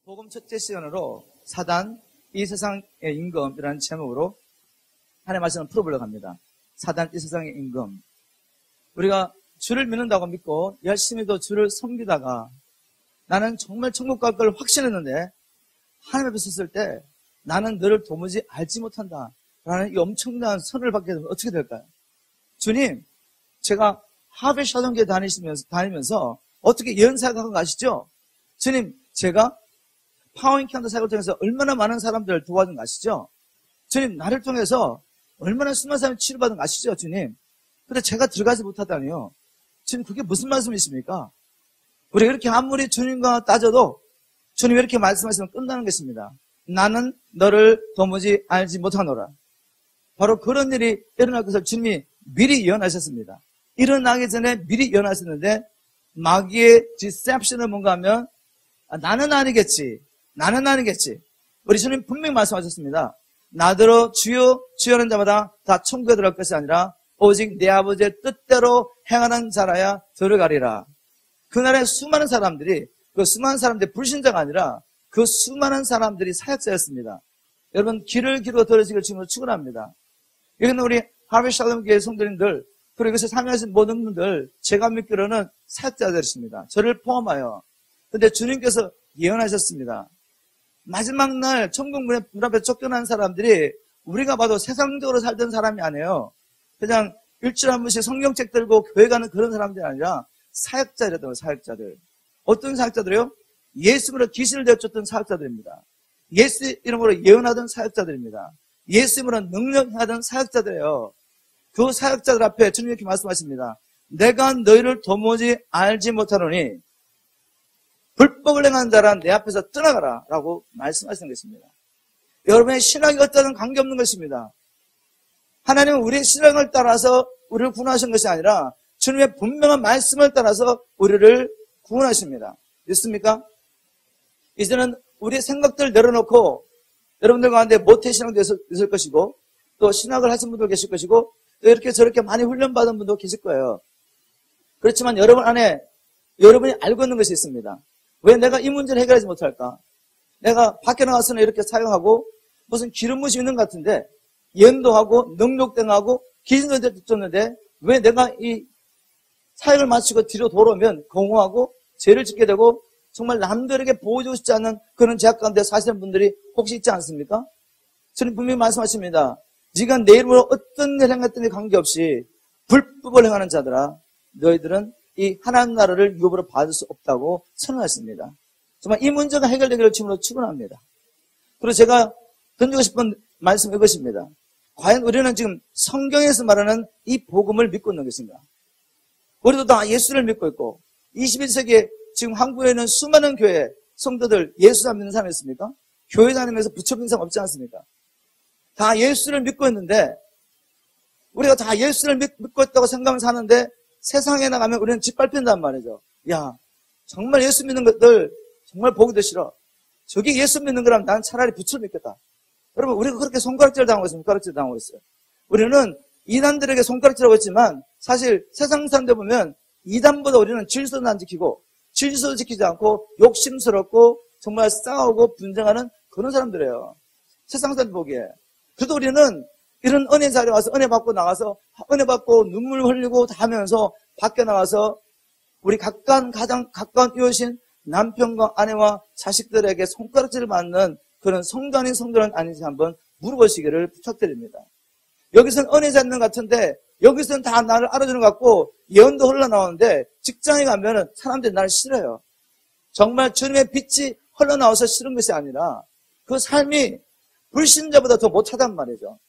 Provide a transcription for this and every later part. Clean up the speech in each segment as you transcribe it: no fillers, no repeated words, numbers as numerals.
복음 첫째 시간으로 사단, 이 세상의 임금이라는 제목으로 하나님의 말씀을 풀어보려고 합니다. 사단, 이 세상의 임금. 우리가 주를 믿는다고 믿고 열심히도 주를 섬기다가 나는 정말 천국 갈 걸 확신했는데 하나님 앞에 섰을 때 나는 너를 도무지 알지 못한다 라는 이 엄청난 선을 받게 되면 어떻게 될까요? 주님, 제가 하베 샤동교에 다니면서 어떻게 예언사역한 거 아시죠? 주님, 제가 파워인카운터 사역을 통해서 얼마나 많은 사람들을 도와준 거 아시죠? 주님, 나를 통해서 얼마나 수많은 사람이 치료받은 거 아시죠, 주님? 근데 제가 들어가지 못하다니요. 주님, 그게 무슨 말씀이십니까? 우리가 이렇게 아무리 주님과 따져도 주님이 이렇게 말씀하시면 끝나는 것입니다. 나는 너를 도무지 알지 못하노라. 바로 그런 일이 일어날 것을 주님이 미리 예언하셨습니다. 일어나기 전에 미리 예언하셨는데 마귀의 디셉션은 뭔가 하면 나는 아니겠지. 우리 주님 분명히 말씀하셨습니다. 나더러 주여 주여는 자마다 다 천국에 들어갈 것이 아니라 오직 내 아버지의 뜻대로 행하는 자라야 들어가리라. 그날에 수많은 사람들이 불신자가 아니라 그 수많은 사람들이 사역자였습니다. 여러분 귀를 기울여 들으시길 주님으로 축원합니다. 여기는 우리 하베 샬롬 교회 성도님들 그리고 이것을 참여하신 모든 분들 제가 믿기로는 사역자들이십니다. 저를 포함하여. 그런데 주님께서 예언하셨습니다. 마지막 날 천국문에 문 앞에 쫓겨난 사람들이 우리가 봐도 세상적으로 살던 사람이 아니에요. 그냥 일주일에 한 번씩 성경책 들고 교회 가는 그런 사람들이 아니라 사역자들이었던 사역자들. 어떤 사역자들이요? 예수 이름으로 귀신을 내쫓던 사역자들입니다. 예수 이름으로 예언하던 사역자들입니다. 예수 이름으로 능력하던 사역자들이에요. 그 사역자들 앞에 주님 이렇게 말씀하십니다. 내가 너희를 도무지 알지 못하노니 불법을 행하는 자란 내 앞에서 떠나가라 라고 말씀하시는 것입니다. 여러분의 신앙이 어떠든 관계없는 것입니다. 하나님은 우리의 신앙을 따라서 우리를 구원하신 것이 아니라 주님의 분명한 말씀을 따라서 우리를 구원하십니다. 믿습니까? 이제는 우리의 생각들을 내려놓고 여러분들 가운데 모태신앙도 있을 것이고 또 신학을 하신 분도 계실 것이고 또 이렇게 저렇게 많이 훈련받은 분도 계실 거예요. 그렇지만 여러분 안에 여러분이 알고 있는 것이 있습니다. 왜 내가 이 문제를 해결하지 못할까? 내가 밖에 나가서는 이렇게 사용하고 무슨 기름붓이 있는 것 같은데 연도하고 능력등하고 기신도 줬는데 왜 내가 이 사역을 마치고 뒤로 돌아오면 공허하고 죄를 짓게 되고 정말 남들에게 보여주고 싶지 않은 그런 죄악 가운데 사시는 분들이 혹시 있지 않습니까? 저는 분명히 말씀하십니다. 네가 내 이름으로 어떤 일 행했더니 관계없이 불법을 행하는 자들아 너희들은 이 하나님 나라를 유업으로 받을 수 없다고 선언하십니다. 정말 이 문제가 해결되기를 주님으로 축원합니다. 그리고 제가 던지고 싶은 말씀은 이것입니다. 과연 우리는 지금 성경에서 말하는 이 복음을 믿고 있는 것인가? 우리도 다 예수를 믿고 있고 21세기에 지금 한국에는 수많은 교회 성도들 예수 안 믿는 사람이 있습니까? 교회 다니면서 부처 믿는 사람 없지 않습니까? 다 예수를 믿고 있는데 우리가 다 예수를 믿고 있다고 생각하면서 사는데 세상에 나가면 우리는 짓밟힌단 말이죠. 야, 정말 예수 믿는 것들 정말 보기도 싫어. 저게 예수 믿는 거라면 난 차라리 부처를 믿겠다. 여러분 우리가 그렇게 손가락질 당하고 있어요. 손가락질 당하고 있어요. 우리는 이단들에게 손가락질하고 있지만 사실 세상 사람들 보면 이단보다 우리는 질서는 안 지키고 질서도 지키지 않고 욕심스럽고 정말 싸우고 분쟁하는 그런 사람들이에요. 세상 사람들 보기에. 그래도 우리는 이런 은혜 자리에 와서 은혜 받고 나가서 은혜 받고 눈물 흘리고 다 하면서 밖에 나가서 우리 가장 가까운 이웃인 남편과 아내와 자식들에게 손가락질을 받는 그런 성도 아닌 성도는 아닌지 한번 물어보시기를 부탁드립니다. 여기서는 은혜 잡는 것 같은데 여기서는 다 나를 알아주는 것 같고 예언도 흘러나오는데 직장에 가면은 사람들이 나를 싫어요. 정말 주님의 빛이 흘러나와서 싫은 것이 아니라 그 삶이 불신자보다 더 못하단 말이죠.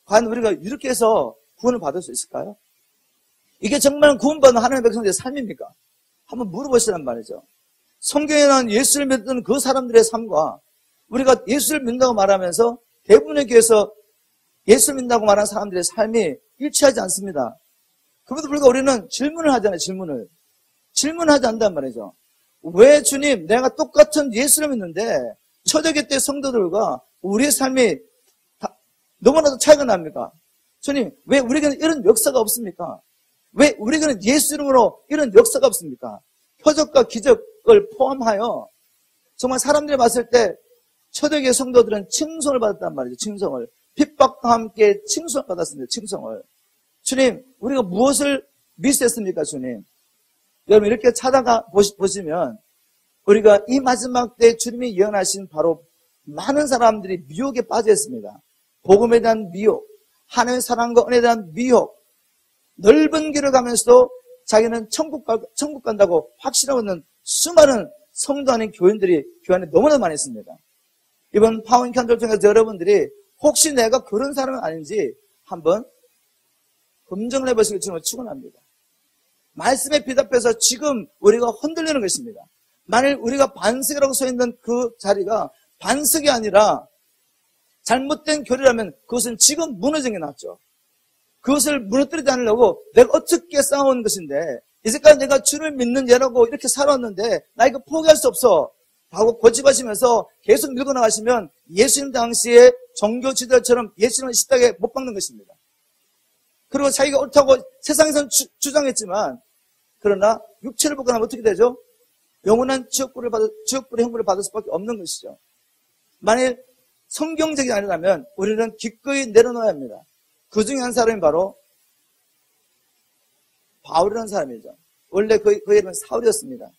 과연 우리가 이렇게 해서 구원을 받을 수 있을까요? 이게 정말 구원받는 하나님의 백성들의 삶입니까? 한번 물어보시란 말이죠. 성경에 나온 예수를 믿던 그 사람들의 삶과 우리가 예수를 믿는다고 말하면서 대부분의 교회에서 예수를 믿는다고 말하는 사람들의 삶이 일치하지 않습니다. 그럼에도 불구하고 우리는 질문을 하잖아요. 질문을 하지 않는단 말이죠. 왜 주님 내가 똑같은 예수를 믿는데 초대교 때 성도들과 우리의 삶이 너무나도 차이가 납니까? 주님, 왜 우리에게는 이런 역사가 없습니까? 왜 우리에게는 예수 이름으로 이런 역사가 없습니까? 표적과 기적을 포함하여 정말 사람들이 봤을 때 초대교회 성도들은 칭송을 받았단 말이죠. 칭송을. 핍박과 함께 칭송을 받았습니다. 칭송을. 주님, 우리가 무엇을 미스했습니까, 주님? 여러분, 이렇게 찾아가 보시면 우리가 이 마지막 때 주님이 예언하신 바로 많은 사람들이 미혹에 빠져 있습니다. 복음에 대한 미혹, 하나님의 사랑과 은혜에 대한 미혹, 넓은 길을 가면서도 자기는 천국 간다고 확신하고 있는 수많은 성도 아닌 교인들이 교회 안에 너무나 많이 있습니다. 이번 파워인카운트를 통해서 여러분들이 혹시 내가 그런 사람은 아닌지 한번 검증을 해보시길 주님을 축원합니다. 말씀에 비답해서 지금 우리가 흔들리는 것입니다. 만일 우리가 반석이라고 써있는 그 자리가 반석이 아니라 잘못된 교리라면 그것은 지금 무너진 게 낫죠. 그것을 무너뜨리지 않으려고 내가 어떻게 쌓아온 것인데 이제까지 내가 주를 믿는 예라고 이렇게 살아왔는데 나 이거 포기할 수 없어 하고 고집하시면서 계속 밀고 나가시면 예수님 당시에 종교 지도자처럼 예수님을 십자가에 못 박는 것입니다. 그리고 자기가 옳다고 세상에서는 주장했지만 그러나 육체를 보고 나면 어떻게 되죠? 영원한 지옥불의 형벌을 받을 수밖에 없는 것이죠. 만일 성경적이 아니라면 우리는 기꺼이 내려놓아야 합니다. 그 중에 한 사람이 바로 바울이라는 사람이죠. 원래 그 이름은 사울이었습니다.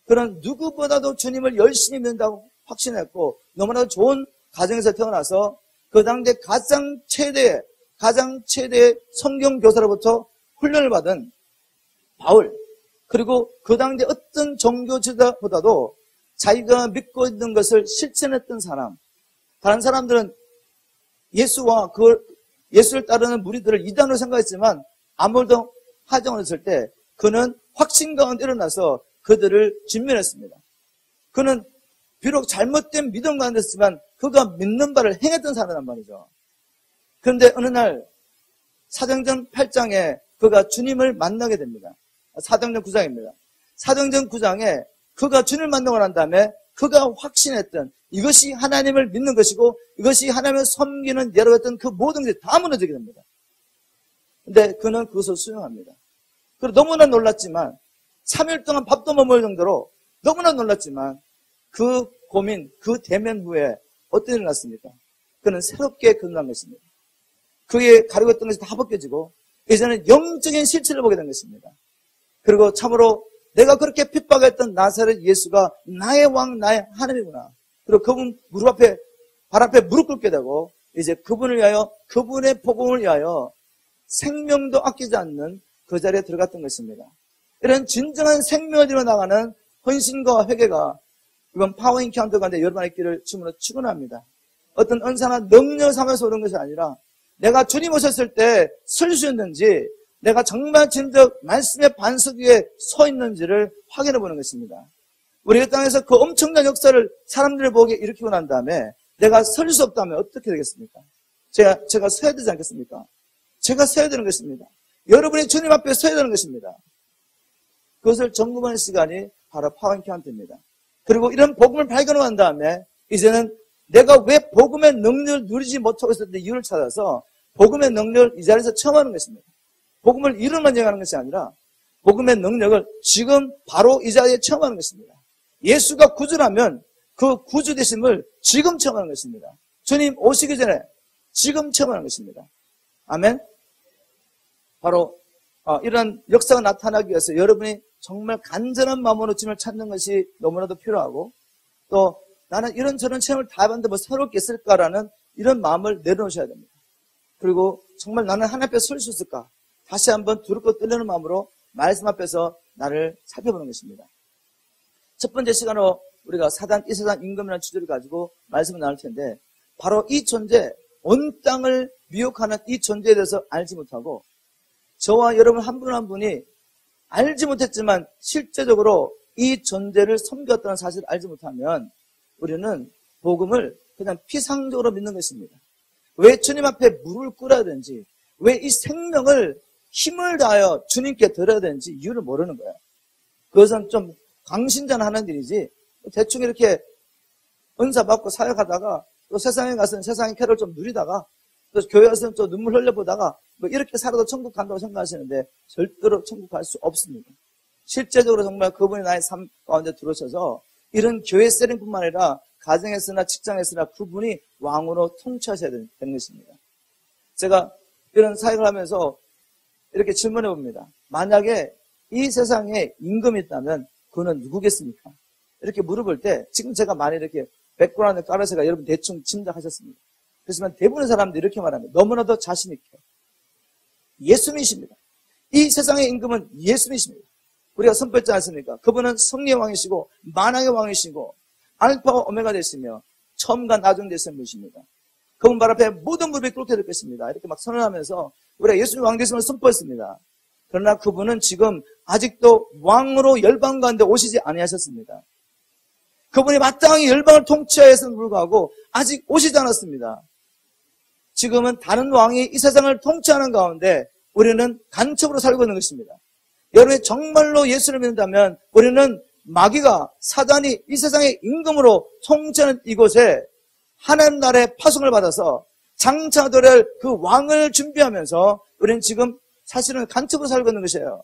그는 누구보다도 주님을 열심히 믿는다고 확신했고 너무나도 좋은 가정에서 태어나서 그 당대 가장 최대의 성경 교사로부터 훈련을 받은 바울, 그리고 그 당대 어떤 종교 지도자보다도 자기가 믿고 있는 것을 실천했던 사람, 다른 사람들은 예수를 따르는 무리들을 이단으로 생각했지만 아무 말도 하지 않았을 때 그는 확신 가운데 일어나서 그들을 진멸했습니다. 그는 비록 잘못된 믿음 가운데 있었지만 그가 믿는 바를 행했던 사람이란 말이죠. 그런데 어느 날 사도행전 8장에 그가 주님을 만나게 됩니다. 사도행전 9장입니다. 사도행전 9장에 그가 주님을 만나고 난 다음에 그가 확신했던 이것이 하나님을 믿는 것이고 이것이 하나님을 섬기는 예로 했던 그 모든 것이 다 무너지게 됩니다. 근데 그는 그것을 수용합니다. 그리고 너무나 놀랐지만 3일 동안 밥도 못 먹을 정도로 너무나 놀랐지만 그 고민, 그 대면 후에 어떤 일이 났습니까? 그는 새롭게 거듭난 것입니다. 그의 가리고 있던 것이 다 벗겨지고 이제는 영적인 실체를 보게 된 것입니다. 그리고 참으로 내가 그렇게 핍박했던 나사렛 예수가 나의 왕, 나의 하나님이구나. 그리고 그분 발 앞에 무릎 꿇게 되고 이제 그분을 위하여, 그분의 복음을 위하여 생명도 아끼지 않는 그 자리에 들어갔던 것입니다. 이런 진정한 생명을 이뤄나가는 헌신과 회개가 이번 파워인카운트 가운데 여러분의 있기를 주님으로 축원합니다. 어떤 은사나 능력 삼아서 오는 것이 아니라 내가 주님 오셨을 때 설 수 있는지, 내가 정말 진짜 말씀의 반석 위에 서 있는지를 확인해 보는 것입니다. 우리 땅에서 그 엄청난 역사를 사람들을 보게 일으키고 난 다음에 내가 설 수 없다면 어떻게 되겠습니까? 제가 서야 되지 않겠습니까? 제가 서야 되는 것입니다. 여러분이 주님 앞에 서야 되는 것입니다. 그것을 점검하는 시간이 바로 파워인카운트입니다. 그리고 이런 복음을 발견하고 난 다음에 이제는 내가 왜 복음의 능력을 누리지 못하고 있었는데 이유를 찾아서 복음의 능력을 이 자리에서 처음 하는 것입니다. 복음을 이루만 얘기하는 것이 아니라 복음의 능력을 지금 바로 이 자리에 처음 하는 것입니다. 예수가 구주라면 그 구주되심을 지금 처음 하는 것입니다. 주님 오시기 전에 지금 처음 하는 것입니다. 아멘. 바로 이런 역사가 나타나기 위해서 여러분이 정말 간절한 마음으로 주님을 찾는 것이 너무나도 필요하고, 또 나는 이런저런 체험을 다 해봤는데 뭐 새롭게 있을까라는 이런 마음을 내려놓으셔야 됩니다. 그리고 정말 나는 하나님 앞에 설 수 있을까? 다시 한번 두렵고 떨리는 마음으로 말씀 앞에서 나를 살펴보는 것입니다. 첫 번째 시간으로 우리가 사단, 이 세상 임금이라는 주제를 가지고 말씀을 나눌 텐데, 바로 이 존재, 온 땅을 미혹하는 이 존재에 대해서 알지 못하고 저와 여러분 한 분 한 분이 알지 못했지만 실제적으로 이 존재를 섬겼다는 사실을 알지 못하면 우리는 복음을 그냥 피상적으로 믿는 것입니다. 왜 주님 앞에 무릎을 꿇어야 되는지, 왜 이 생명을 힘을 다하여 주님께 드려야 되는지 이유를 모르는 거예요. 그것은 좀 강신전하는 일이지 대충 이렇게 은사 받고 사역하다가 또 세상에 가서는 세상의 쾌락을 좀 누리다가 또 교회 와서는 또 눈물 흘려보다가 뭐 이렇게 살아도 천국 간다고 생각하시는데 절대로 천국 갈 수 없습니다. 실제적으로 정말 그분이 나의 삶 가운데 들어오셔서 이런 교회 세팅뿐만 아니라 가정에서나 직장에서나 그분이 왕으로 통치하셔야 되는 것입니다. 제가 이런 사역을 하면서 이렇게 질문해 봅니다. 만약에 이 세상에 임금이 있다면 그는 누구겠습니까? 이렇게 물어볼 때 지금 제가 많이 이렇게 백그라운드 깔아서가 여러분 대충 짐작하셨습니다. 그렇지만 대부분의 사람들이 이렇게 말합니다. 너무나도 자신 있게. 예수님이십니다. 이 세상의 임금은 예수님이십니다. 우리가 선포했지 않습니까? 그분은 승리의 왕이시고 만왕의 왕이시고 알파와 오메가 되시며 처음과 나중 되시는 분이십니다. 그분 발 앞에 모든 무릎이 꿇게 될 것입니다. 이렇게 막 선언하면서 우리가 예수님 왕 되심을 선포했습니다. 그러나 그분은 지금 아직도 왕으로 열방 가운데 오시지 아니하셨습니다. 그분이 마땅히 열방을 통치하였음에도 불구하고 아직 오시지 않았습니다. 지금은 다른 왕이 이 세상을 통치하는 가운데 우리는 간첩으로 살고 있는 것입니다. 여러분이 정말로 예수를 믿는다면 우리는 마귀가 사단이 이 세상의 임금으로 통치하는 이곳에 하나님 나라의 파송을 받아서 장차될 그 왕을 준비하면서 우리는 지금 사실은 간첩으로 살고 있는 것이에요.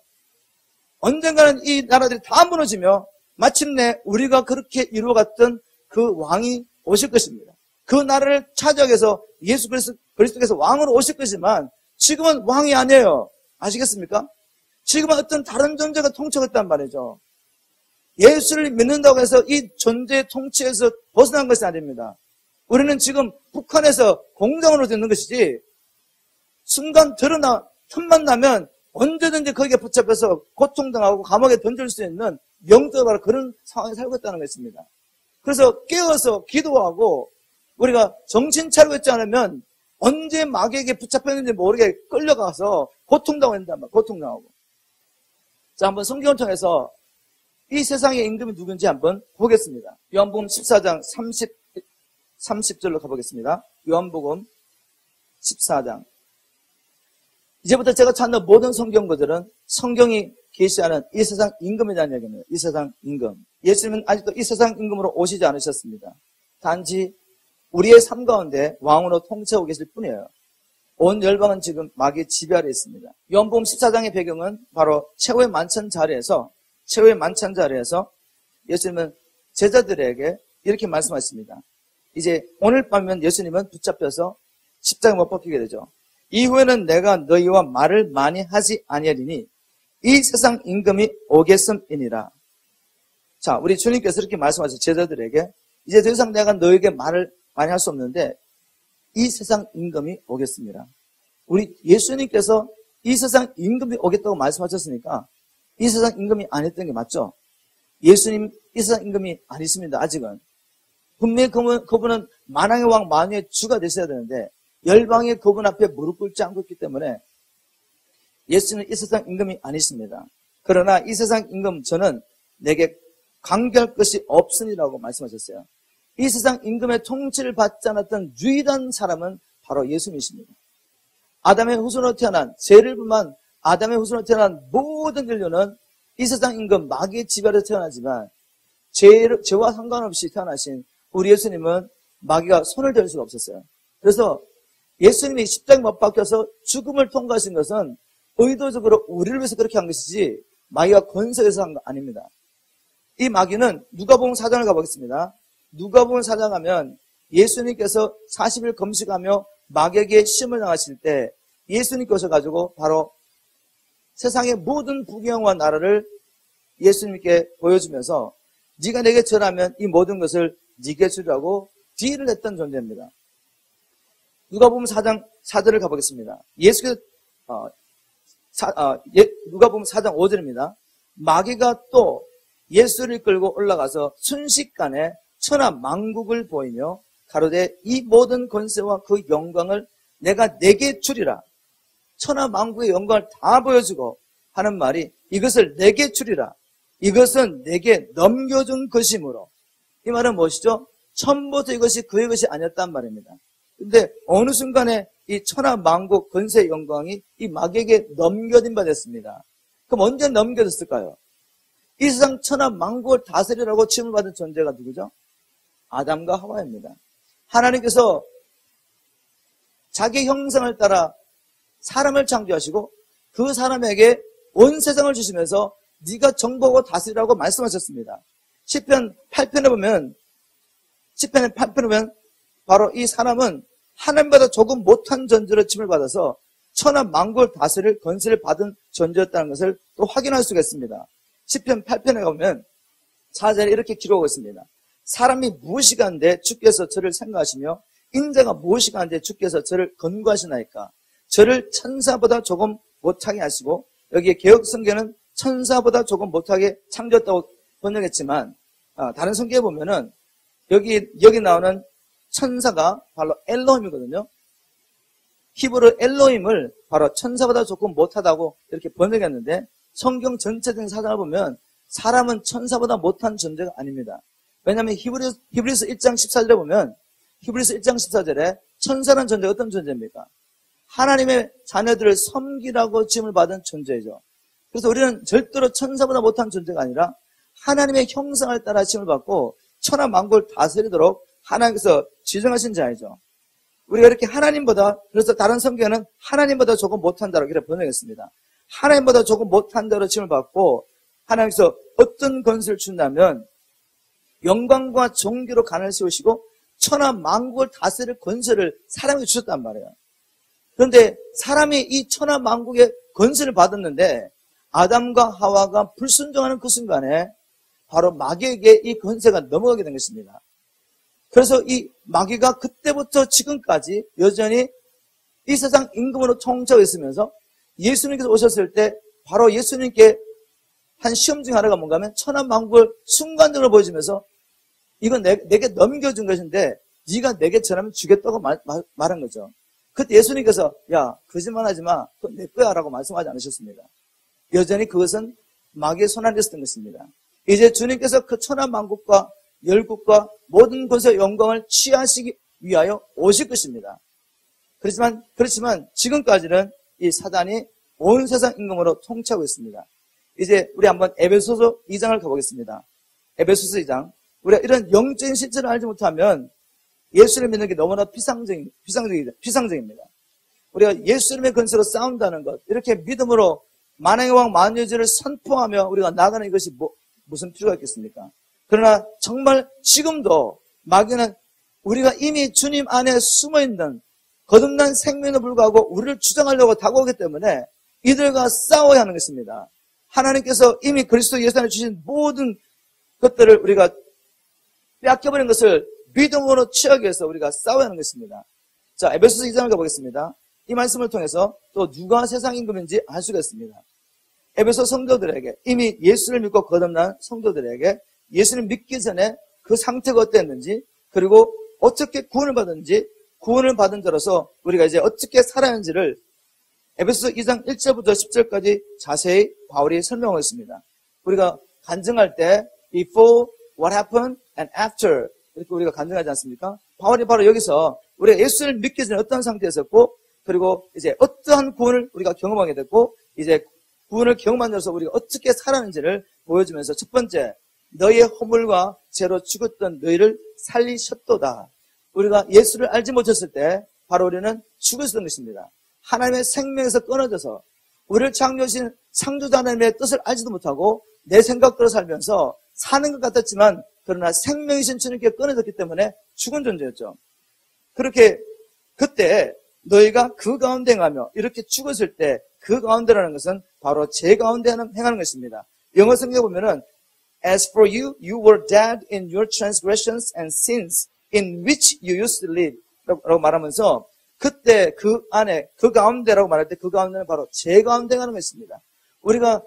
언젠가는 이 나라들이 다 무너지며 마침내 우리가 그렇게 이루어갔던 그 왕이 오실 것입니다. 그 나라를 차지하기 위해서 예수 그리스도께서 왕으로 오실 것이지만 지금은 왕이 아니에요. 아시겠습니까? 지금은 어떤 다른 존재가 통치하고 있단 말이죠. 예수를 믿는다고 해서 이 존재의 통치에서 벗어난 것이 아닙니다. 우리는 지금 북한에서 공장으로 되는 것이지 순간 드러나 틈만 나면 언제든지 거기에 붙잡혀서 고통당하고 감옥에 던질 수 있는 영적으로 그런 상황에 살고 있다는 것입니다. 그래서 깨어서 기도하고 우리가 정신 차리고 있지 않으면 언제 마귀에게 붙잡혔는지 모르게 끌려가서 고통당하고 있단 말이에요. 고통당하고. 자, 한번 성경을 통해서 이 세상의 임금이 누군지 한번 보겠습니다. 요한복음 14장 30절로 가보겠습니다. 요한복음 14장. 이제부터 제가 찾는 모든 성경구들은 성경이 계시하는 이 세상 임금에 대한 얘기입니다. 이 세상 임금. 예수님은 아직도 이 세상 임금으로 오시지 않으셨습니다. 단지 우리의 삶 가운데 왕으로 통치하고 계실 뿐이에요. 온 열방은 지금 마귀의 지배 아래 있습니다. 요한복음 14장의 배경은 바로 최후의 만찬 자리에서 예수님은 제자들에게 이렇게 말씀하십니다. 이제 오늘 밤이면 예수님은 붙잡혀서 십자가에 못 박히게 되죠. 이후에는 내가 너희와 말을 많이 하지 아니하리니 이 세상 임금이 오겠음이니라. 자, 우리 주님께서 이렇게 말씀하셨어요. 제자들에게 이제 더 이상 내가 너에게 말을 많이 할 수 없는데 이 세상 임금이 오겠습니다. 우리 예수님께서 이 세상 임금이 오겠다고 말씀하셨으니까 이 세상 임금이 아니었던 게 맞죠? 예수님 이 세상 임금이 아니십니다. 아직은. 분명히 그분은 만왕의 왕 만유의 주가 되셔야 되는데 열방의 그분 앞에 무릎 꿇지 않고 있기 때문에 예수님은 이 세상 임금이 아니십니다. 그러나 이 세상 임금 저는 내게 관계할 것이 없으니라고 말씀하셨어요. 이 세상 임금의 통치를 받지 않았던 유일한 사람은 바로 예수님이십니다. 아담의 후손으로 태어난 죄를 범한 아담의 후손으로 태어난 모든 인류는 이 세상 임금 마귀의 지배로 태어나지만 죄와 상관없이 태어나신 우리 예수님은 마귀가 손을 댈 수가 없었어요. 그래서 예수님이 십자가에 못 박혀서 죽음을 통과하신 것은 의도적으로 우리를 위해서 그렇게 한 것이지 마귀가 권세에서 한 거 아닙니다. 이 마귀는 누가복음 4장을 가보겠습니다. 누가복음 4장 가면 예수님께서 40일 금식하며 마귀에게 시험을 당하실 때 예수님께서 가지고 바로 세상의 모든 부경과 나라를 예수님께 보여주면서 네가 내게 절하면 이 모든 것을 네게 주라고 딜을 했던 존재입니다. 누가복음 4장 4절을 가보겠습니다. 예수께서 누가복음 4장 5절입니다. 마귀가 또 예수를 끌고 올라가서 순식간에 천하 만국을 보이며 가로되 이 모든 권세와 그 영광을 내가 내게 주리라. 천하 만국의 영광을 다 보여주고 하는 말이 이것을 내게 주리라. 이것은 내게 넘겨준 것이므로. 이 말은 무엇이죠? 처음부터 이것이 그의 것이 아니었단 말입니다. 근데 어느 순간에 이 천하 만국 권세 영광이 이 마귀에게 넘겨진 바 됐습니다. 그럼 언제 넘겨졌을까요? 이 세상 천하 만국을 다스리라고 칭을 받은 존재가 누구죠? 아담과 하와입니다. 하나님께서 자기 형상을 따라 사람을 창조하시고 그 사람에게 온 세상을 주시면서 네가 정복하고 다스리라고 말씀하셨습니다. 시편 8편에 보면 바로 이 사람은 하나님보다 조금 못한 존재로 침을 받아서 천하 만국을 다스릴 권세를 받은 존재였다는 것을 또 확인할 수가 있습니다. 시편 8편에 가보면 4절에 이렇게 기록하고 있습니다. 사람이 무엇이간데 주께서 저를 생각하시며 인자가 무엇이간데 주께서 저를 건구하시나이까. 저를 천사보다 조금 못하게 하시고, 여기에 개역성경은 천사보다 조금 못하게 창조했다고 번역했지만, 다른 성경에 보면은 여기 나오는 천사가 바로 엘로힘이거든요. 히브리 엘로힘을 바로 천사보다 조금 못하다고 이렇게 번역했는데, 성경 전체적인 사상을 보면 사람은 천사보다 못한 존재가 아닙니다. 왜냐하면 히브리서 1장 14절에 보면, 히브리서 1장 14절에 천사라는 존재가 어떤 존재입니까? 하나님의 자녀들을 섬기라고 지음을 받은 존재죠. 그래서 우리는 절대로 천사보다 못한 존재가 아니라 하나님의 형상을 따라 지음을 받고 천하 만국을 다스리도록 하나님께서 지정하신 자이죠. 우리가 이렇게 하나님보다, 그래서 다른 성경에는 하나님보다 조금 못한다고 이렇게 번역했습니다. 하나님보다 조금 못한다로 지음을 받고 하나님께서 어떤 권세를 준다면 영광과 존귀로 간을 세우시고 천하 만국을 다스릴 권세를 사람에게 주셨단 말이에요. 그런데 사람이 이 천하 만국의 권세를 받았는데 아담과 하와가 불순종하는 그 순간에 바로 마귀에게 이 권세가 넘어가게 된 것입니다. 그래서 이 마귀가 그때부터 지금까지 여전히 이 세상 임금으로 통치하고 있으면서 예수님께서 오셨을 때 바로 예수님께 한 시험 중 하나가 뭔가 하면 천하 만국을 순간적으로 보여주면서 이건 내게 넘겨준 것인데 네가 내게 전하면 주겠다고 말한 거죠. 그때 예수님께서 야 거짓말하지 마. 그건 내 거야 라고 말씀하지 않으셨습니다. 여전히 그것은 마귀의 손 안에 있었던 것입니다. 이제 주님께서 그 천하 만국과 열국과 모든 것의 영광을 취하시기 위하여 오실 것입니다. 그렇지만 지금까지는 이 사단이 온 세상 임금으로 통치하고 있습니다. 이제 우리 한번 에베소서 2장을 가보겠습니다. 에베소서 2장. 우리가 이런 영적인 실체를 알지 못하면 예수를 믿는 게 너무나 비상적입니다. 우리가 예수님의 권세로 싸운다는 것, 이렇게 믿음으로 만왕의 왕 만유주를 선포하며 우리가 나가는 이것이 무슨 필요가 있겠습니까? 그러나 정말 지금도 마귀는 우리가 이미 주님 안에 숨어있는 거듭난 생명에도 불구하고 우리를 주장하려고 다가오기 때문에 이들과 싸워야 하는 것입니다. 하나님께서 이미 그리스도 예수 안에 주신 모든 것들을 우리가 빼앗겨버린 것을 믿음으로 취하기 위해서 우리가 싸워야 하는 것입니다. 자, 에베소서 2장을 가보겠습니다. 이 말씀을 통해서 또 누가 세상 임금인지 알 수가 있습니다. 에베소 성도들에게, 이미 예수를 믿고 거듭난 성도들에게 예수를 믿기 전에 그 상태가 어땠는지, 그리고 어떻게 구원을 받은지, 구원을 받은 자로서 우리가 이제 어떻게 살아야 하는지를 에베소서 2장 1절부터 10절까지 자세히 바울이 설명하고 있습니다. 우리가 간증할 때 before, what happened, and after 이렇게 우리가 간증하지 않습니까? 바울이 바로 여기서 우리가 예수를 믿기 전에 어떤 상태였었고, 그리고 이제 어떠한 구원을 우리가 경험하게 됐고, 이제 구원을 경험한 자로서 우리가 어떻게 살았는지를 보여주면서 첫 번째, 너희의 허물과 죄로 죽었던 너희를 살리셨도다. 우리가 예수를 알지 못했을 때 바로 우리는 죽었던 것입니다. 하나님의 생명에서 끊어져서 우리를 창조하신 창조자 하나님의 뜻을 알지도 못하고 내 생각대로 살면서 사는 것 같았지만 그러나 생명이신 주님께 끊어졌기 때문에 죽은 존재였죠. 그렇게 그때 너희가 그 가운데 행하며 이렇게 죽었을 때 그 가운데라는 것은 바로 죄 가운데 행하는 것입니다. 영어 성경에 보면은 As for you, you were dead in your transgressions and sins in which you used to live 라고 말하면서 그때 그 안에 그 가운데라고 말할 때 그 가운데는 바로 죄 가운데 행하는 것입니다. 우리가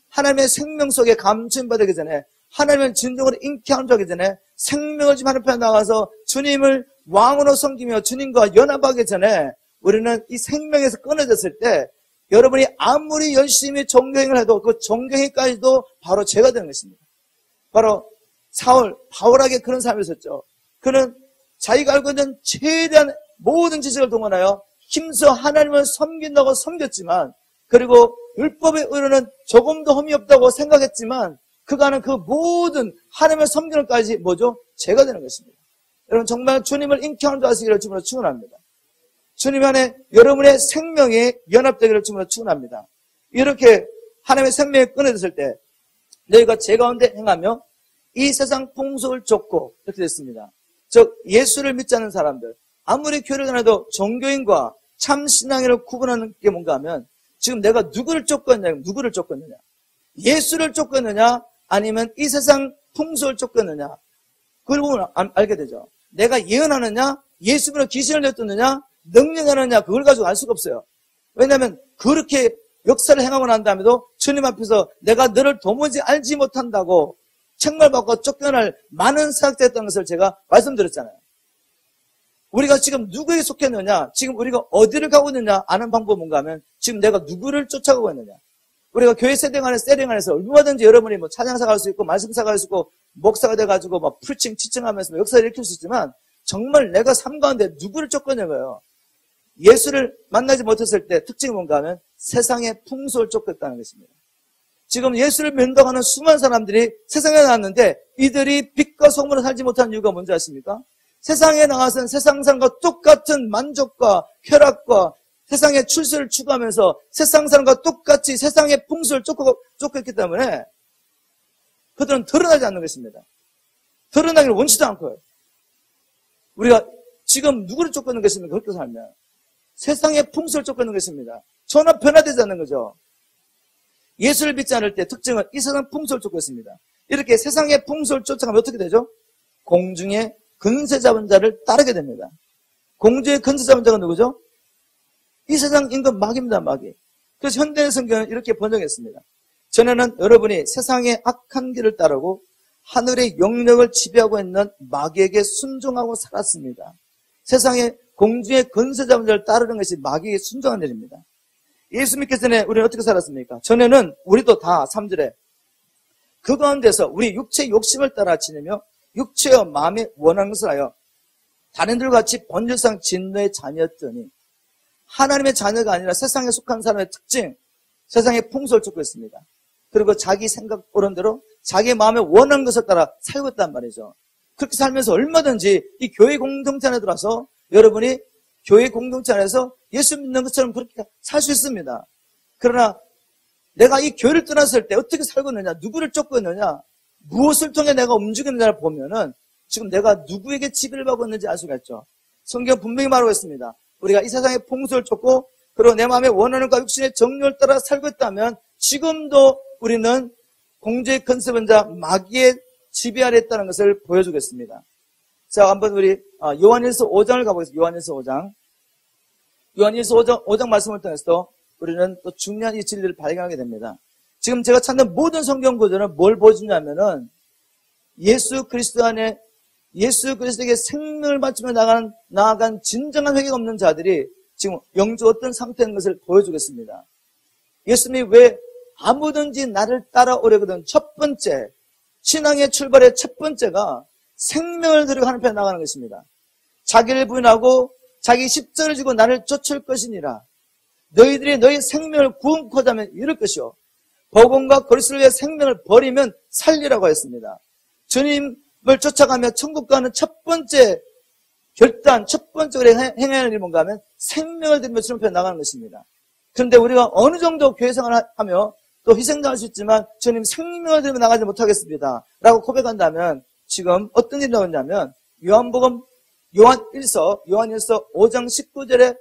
하나님의 생명 속에 감추임 받기 전에 하나님을 진정으로 인격하는 자기 전에 생명을 지금 하나님 앞에 나가서 주님을 왕으로 섬기며 주님과 연합하기 전에 우리는 이 생명에서 끊어졌을 때 여러분이 아무리 열심히 종교행을 해도 그 종교행까지도 바로 죄가 되는 것입니다. 바로 바울에게 그런 삶이 있었죠. 그는 자기가 알고 있는 최대한 모든 지식을 동원하여 힘써 하나님을 섬긴다고 섬겼지만, 그리고 율법의 의로는 조금도 흠이 없다고 생각했지만 그가는 그 모든 하나님을 섬기는 것까지 뭐죠? 죄가 되는 것입니다. 여러분 정말 주님을 인격하는 줄 아시기를 주님으로 축원합니다. 주님 안에 여러분의 생명이 연합되기를 주님으로 축원합니다. 이렇게 하나님의 생명이 끊어졌을 때 너희가 죄 가운데 행하며 이 세상 풍속을 쫓고 이렇게 됐습니다. 즉 예수를 믿지 않는 사람들, 아무리 교회를 다녀도 종교인과 참 신앙인을 구분하는 게 뭔가 하면 지금 내가 누구를 쫓겠느냐, 누구를 쫓겠느냐, 예수를 쫓겠느냐 아니면 이 세상 풍속을 쫓겠느냐, 그걸 보면 알게 되죠. 내가 예언하느냐, 예수님으로 귀신을 내쫓느냐, 능력하느냐, 그걸 가지고 알 수가 없어요. 왜냐하면 그렇게 역사를 행하고 난 다음에도 주님 앞에서 내가 너를 도무지 알지 못한다고 책말받고 쫓겨날 많은 사역자가 있다는 것을 제가 말씀드렸잖아요. 우리가 지금 누구에 속했느냐, 지금 우리가 어디를 가고 있느냐 아는 방법은 뭔가 하면 지금 내가 누구를 쫓아가고 있느냐. 우리가 교회 세팅 안에서 얼마든지 여러분이 뭐 찬양사가 할 수 있고 말씀사가 할 수 있고 목사가 돼가지고 막 프리칭, 티칭하면서 역사를 일으킬 수 있지만 정말 내가 삶 가운데 누구를 쫓겠냐고요. 예수를 만나지 못했을 때 특징이 뭔가 하면 세상의 풍속을 쫓겠다는 것입니다. 지금 예수를 면도하는 수많은 사람들이 세상에 나왔는데 이들이 빛과 소금으로 살지 못하는 이유가 뭔지 아십니까? 세상에 나와서는 세상 사람과 똑같은 만족과 쾌락과 세상의 출세를 추구하면서 세상 사람과 똑같이 세상의 풍속을 쫓겼기 때문에 그들은 드러나지 않는 것입니다. 드러나기를 원치도 않고요. 우리가 지금 누구를 쫓는 것입니까? 그렇게 살면 세상의 풍속을 쫓는 것입니다. 전혀 변화되지 않는 거죠. 예수를 믿지 않을 때 특징은 이 세상 풍속을 쫓고 있습니다. 이렇게 세상의 풍속을 쫓아가면 어떻게 되죠? 공중에 근세 잡은 자를 따르게 됩니다. 공중에 근세 잡은 자가 누구죠? 이 세상 임금 마귀입니다, 마귀. 그래서 현대 성경은 이렇게 번역했습니다. 전에는 여러분이 세상의 악한 길을 따르고 하늘의 영역을 지배하고 있는 마귀에게 순종하고 살았습니다. 세상의 공중에 근세 잡은 자를 따르는 것이 마귀에게 순종한 일입니다. 예수 믿기 전에 우리는 어떻게 살았습니까? 전에는 우리도 다 3절에 그 가운데서 우리 육체의 욕심을 따라 지내며 육체와 마음에 원하는 것을 하여 다른들과 같이 본질상 진노의 자녀였더니 하나님의 자녀가 아니라 세상에 속한 사람의 특징, 세상의 풍속을 쫓고 있습니다. 그리고 자기 생각 옳은대로 자기 마음에 원하는 것을 따라 살고 있단 말이죠. 그렇게 살면서 얼마든지 이 교회 공동체 안에 들어와서 여러분이 교회 공동체 안에서 예수 믿는 것처럼 그렇게 살 수 있습니다. 그러나 내가 이 교회를 떠났을 때 어떻게 살고 있느냐, 누구를 쫓고 있느냐, 무엇을 통해 내가 움직이느냐를 보면은 지금 내가 누구에게 지배를 받고 있는지 알 수가 있죠. 성경 분명히 말하고 있습니다. 우리가 이 세상의 풍속을 쫓고 그리고 내 마음에 원하는 것 육신의 정욕을 따라 살고 있다면 지금도 우리는 공주의 컨셉은 자 마귀의 지배 아래 있다는 것을 보여주겠습니다. 자, 한번 우리 요한일서 5장을 가보겠습니다. 요한일서 5장. 요한일서 5장 말씀을 통해서 우리는 또 중요한 이 진리를 발견하게 됩니다. 지금 제가 찾는 모든 성경 구절은 뭘 보여주냐면은 예수 그리스도 안에 예수 그리스도에게 생명을 바치며 나아간 진정한 회개가 없는 자들이 지금 영적 어떤 상태인 것을 보여주겠습니다. 예수님이 왜 아무든지 나를 따라오려거든 첫 번째 신앙의 출발의 첫 번째가 생명을 들이고 하나님 앞에 나가는 것입니다. 자기를 부인하고 자기 십자가를 지고 나를 쫓을 것이니라. 너희들이 너희 생명을 구원코자 하면 이럴 것이요 복음과 그리스도를 위해 생명을 버리면 살리라고 했습니다. 주님을 쫓아가며 천국 가는 첫 번째 결단, 첫 번째로 행해야 하는 일이 뭔가 하면 생명을 들이며 주님 앞에 나가는 것입니다. 그런데 우리가 어느 정도 교회 생활을 하며 또 희생당할 수 있지만 주님 생명을 들이며 나가지 못하겠습니다 라고 고백한다면 지금 어떤 일이 나오냐면 요한일서 5장 19절의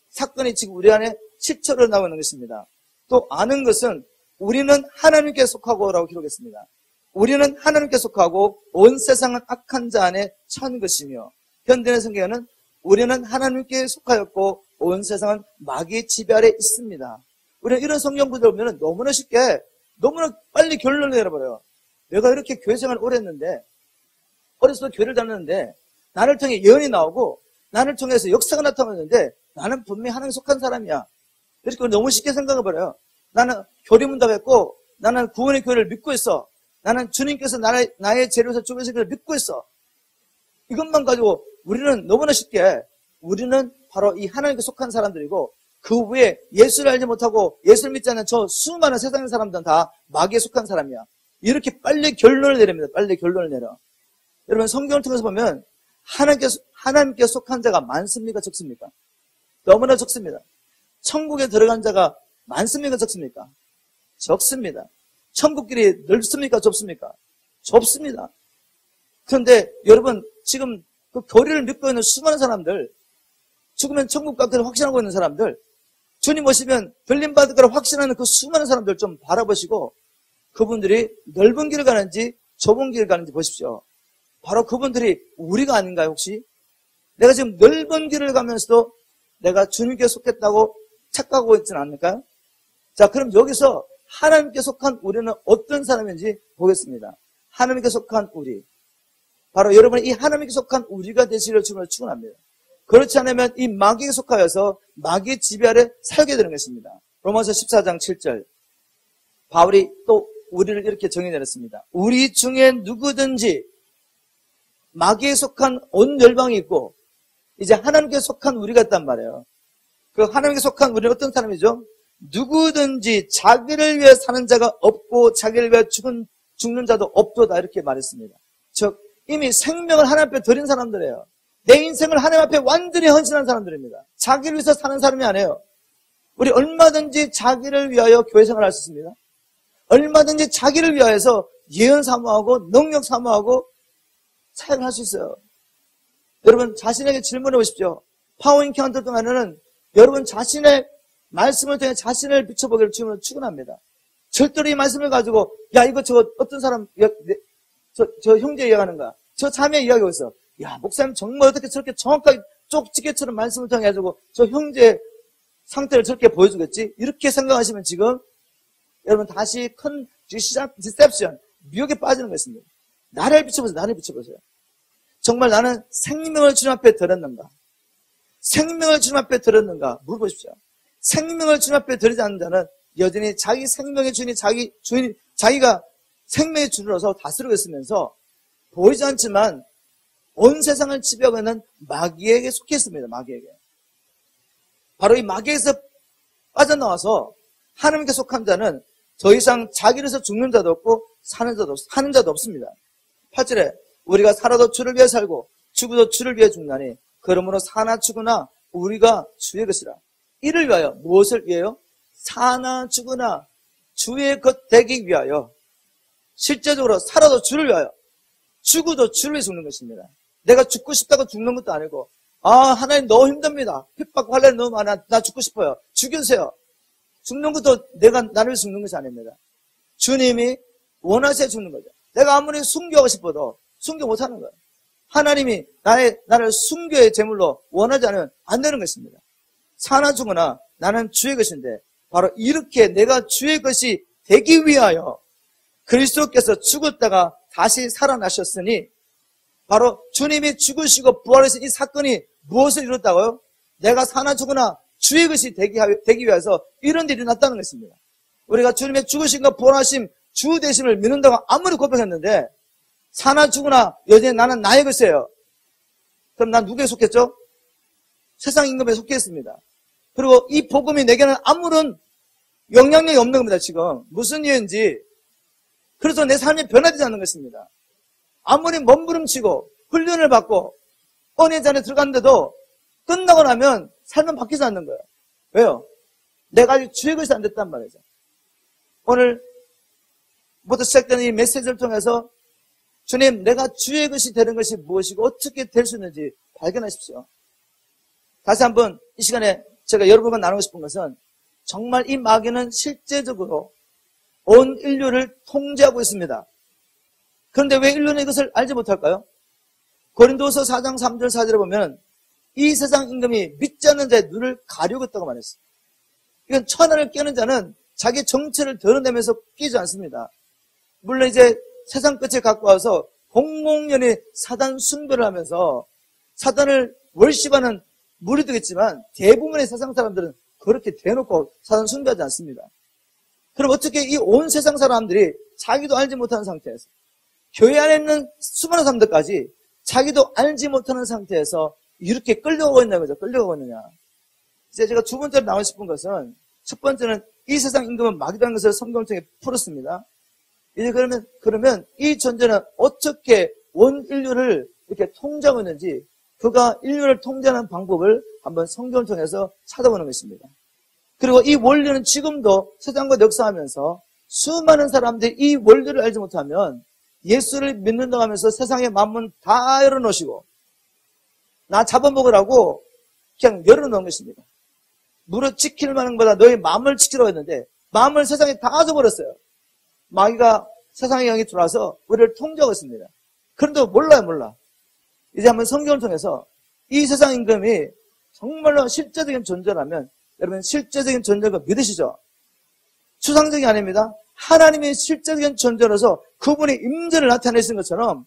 사건이 지금 우리 안에 실체로 나오는 것입니다. 또 아는 것은 우리는 하나님께 속하고 라고 기록했습니다. 우리는 하나님께 속하고 온 세상은 악한 자 안에 처한 것이며 현대의 성경에는 우리는 하나님께 속하였고 온 세상은 마귀의 지배 아래 있습니다. 우리는 이런 성경 구절을 보면 너무나 쉽게 너무나 빨리 결론을 내려버려요. 내가 이렇게 교회 생활을 오래 했는데 어렸을 때 교회를 다녔는데 나를 통해 예언이 나오고 나를 통해서 역사가 나타났는데 나는 분명히 하나님께 속한 사람이야. 이렇게 너무 쉽게 생각해버려요. 나는 교리문답했고 나는 구원의 교회를 믿고 있어. 나는 주님께서 나의 재료에서 죽으신 것을 믿고 있어. 이것만 가지고 우리는 너무나 쉽게 우리는 바로 이 하나님께 속한 사람들이고 그 위에 예수를 알지 못하고 예수를 믿지 않는 저 수많은 세상의 사람들은 다 마귀에 속한 사람이야. 이렇게 빨리 결론을 내립니다. 빨리 결론을 내려. 여러분 성경을 통해서 보면 하나님께 속한 자가 많습니까? 적습니까? 너무나 적습니다. 천국에 들어간 자가 많습니까? 적습니까? 적습니다. 천국길이 넓습니까? 좁습니까? 좁습니다. 그런데 여러분, 지금 그 교리를 믿고 있는 수많은 사람들, 죽으면 천국 가기를 확신하고 있는 사람들, 주님 오시면 별림받을 거라 확신하는 그 수많은 사람들 좀 바라보시고 그분들이 넓은 길을 가는지 좁은 길을 가는지 보십시오. 바로 그분들이 우리가 아닌가요, 혹시? 내가 지금 넓은 길을 가면서도 내가 주님께 속했다고 착각하고 있지는 않을까요? 자, 그럼 여기서 하나님께 속한 우리는 어떤 사람인지 보겠습니다. 하나님께 속한 우리. 바로 여러분이 이 하나님께 속한 우리가 되시기를 주님을 축원합니다. 그렇지 않으면 이 마귀에 속하여서 마귀의 지배 아래 살게 되는 것입니다. 로마서 14장 7절. 바울이 또 우리를 이렇게 정의내렸습니다. 우리 중에 누구든지 마귀에 속한 온 열방이 있고 이제 하나님께 속한 우리가 있단 말이에요. 그 하나님께 속한 우리는 어떤 사람이죠? 누구든지 자기를 위해 사는 자가 없고 자기를 위해 죽는 자도 없도다 이렇게 말했습니다. 즉 이미 생명을 하나님 앞에 드린 사람들이에요. 내 인생을 하나님 앞에 완전히 헌신한 사람들입니다. 자기를 위해서 사는 사람이 아니에요. 우리 얼마든지 자기를 위하여 교회 생활을 할 수 있습니다. 얼마든지 자기를 위하여서 예언 사모하고 능력 사모하고 사역을 할 수 있어요. 여러분 자신에게 질문해 보십시오. 파워 인카운터 동안에는 여러분 자신의 말씀을 통해 자신을 비춰보기를 주님으로 축원합니다. 절대로 이 말씀을 가지고 야 이거 저거 어떤 사람 저 형제 이야기하는가 저 자매 이야기하고 있어. 야 목사님 정말 어떻게 저렇게 정확하게 쪽지게처럼 말씀을 통해 가지고 저 형제의 상태를 저렇게 보여주겠지? 이렇게 생각하시면 지금 여러분 다시 큰 디셉션, 미혹에 빠지는 것입니다. 나를 비춰보세요. 나를 비춰보세요. 정말 나는 생명을 주님 앞에 드렸는가? 생명을 주님 앞에 드렸는가? 물어보십시오. 생명을 주님 앞에 드리지 않는 자는 여전히 자기 생명의 주인이 자기가 생명의 주로서 다스리고 있으면서 보이지 않지만 온 세상을 지배하고 있는 마귀에게 속해 있습니다. 마귀에게. 바로 이 마귀에서 빠져나와서 하나님께 속한 자는 더 이상 자기를 위해서 죽는 자도 없고 사는 자도 없습니다. 8절에 우리가 살아도 주를 위해 살고 죽어도 주를 위해 죽나니 그러므로 사나 죽으나 우리가 주의 것이라. 이를 위하여 무엇을 위하여? 사나 죽으나 주의 것 되기 위하여. 실제적으로 살아도 주를 위하여 죽어도 주를 위해 죽는 것입니다. 내가 죽고 싶다고 죽는 것도 아니고 하나님 너무 힘듭니다. 핍박 환난이 너무 많아. 나 죽고 싶어요. 죽여주세요. 죽는 것도 내가 나를 위해 죽는 것이 아닙니다. 주님이 원하셔야 죽는 거죠. 내가 아무리 순교하고 싶어도 순교 못하는 거예요. 하나님이 나를 순교의 제물로 원하지 않으면 안 되는 것입니다. 사나 죽으나 나는 주의 것인데 바로 이렇게 내가 주의 것이 되기 위하여 그리스도께서 죽었다가 다시 살아나셨으니 바로 주님이 죽으시고 부활하신 이 사건이 무엇을 이뤘다고요? 내가 사나 죽으나 주의 것이 되기 위해서 이런 일이 났다는 것입니다. 우리가 주님의 죽으심과 부활하심 주 되심을 믿는다고 아무리 고백했는데 사나 죽으나 여전히 나는 나의 것이에요. 그럼 난 누구에 속했죠? 세상 임금에 속해 있습니다. 그리고 이 복음이 내게는 아무런 영향력이 없는 겁니다. 지금 무슨 이유인지. 그래서 내 삶이 변화되지 않는 것입니다. 아무리 몸부림치고 훈련을 받고 은혜 잔에 들어갔는데도 끝나고 나면 삶은 바뀌지 않는 거예요. 왜요? 내가 아직 주의 것이 안 됐단 말이죠. 오늘부터 시작되는 이 메시지를 통해서 주님, 내가 주의 것이 되는 것이 무엇이고 어떻게 될 수 있는지 발견하십시오. 다시 한번 이 시간에 제가 여러분과 나누고 싶은 것은 정말 이 마귀는 실제적으로 온 인류를 통제하고 있습니다. 그런데 왜 인류는 이것을 알지 못할까요? 고린도서 4장 3절 4절에 보면 이 세상 임금이 믿지 않는 자의 눈을 가리고 있다고 말했어요. 이건 천하를 깨는 자는 자기 정체를 드러내면서 끼지 않습니다. 물론 이제 세상 끝에 갖고 와서 공공연히 사단 숭배를 하면서 사단을 월십하는 무리도 있지만 대부분의 세상 사람들은 그렇게 대놓고 사단 숭배하지 않습니다. 그럼 어떻게 이 온 세상 사람들이 자기도 알지 못하는 상태에서 교회 안에 있는 수많은 사람들까지 자기도 알지 못하는 상태에서 이렇게 끌려가고 있는 거죠. 끌려가고 있느냐. 이제 제가 두 번째로 나오고 싶은 것은 첫 번째는 이 세상 임금은 마귀라는 것을 성경을 통해 풀었습니다. 이제 그러면 이 존재는 어떻게 온 인류를 이렇게 통제하고 있는지 그가 인류를 통제하는 방법을 한번 성경을 통해서 찾아보는 것입니다. 그리고 이 원리는 지금도 세상과 역사하면서 수많은 사람들이 이 원리를 알지 못하면 예수를 믿는다고 하면서 세상의 만문 다 열어놓으시고 나 잡아먹으라고 그냥 열어놓은 것입니다. 무릇 지킬 만한 것보다 너의 마음을 지키라고 했는데 마음을 세상에 다 줘버렸어요. 마귀가 세상의 영이 들어와서 우리를 통제하고 있습니다. 그런데 몰라. 이제 한번 성경을 통해서 이 세상 임금이 정말로 실제적인 존재라면 여러분 실제적인 존재가 믿으시죠? 추상적이 아닙니다. 하나님이 실제적인 존재로서 그분의 임재를 나타내신 것처럼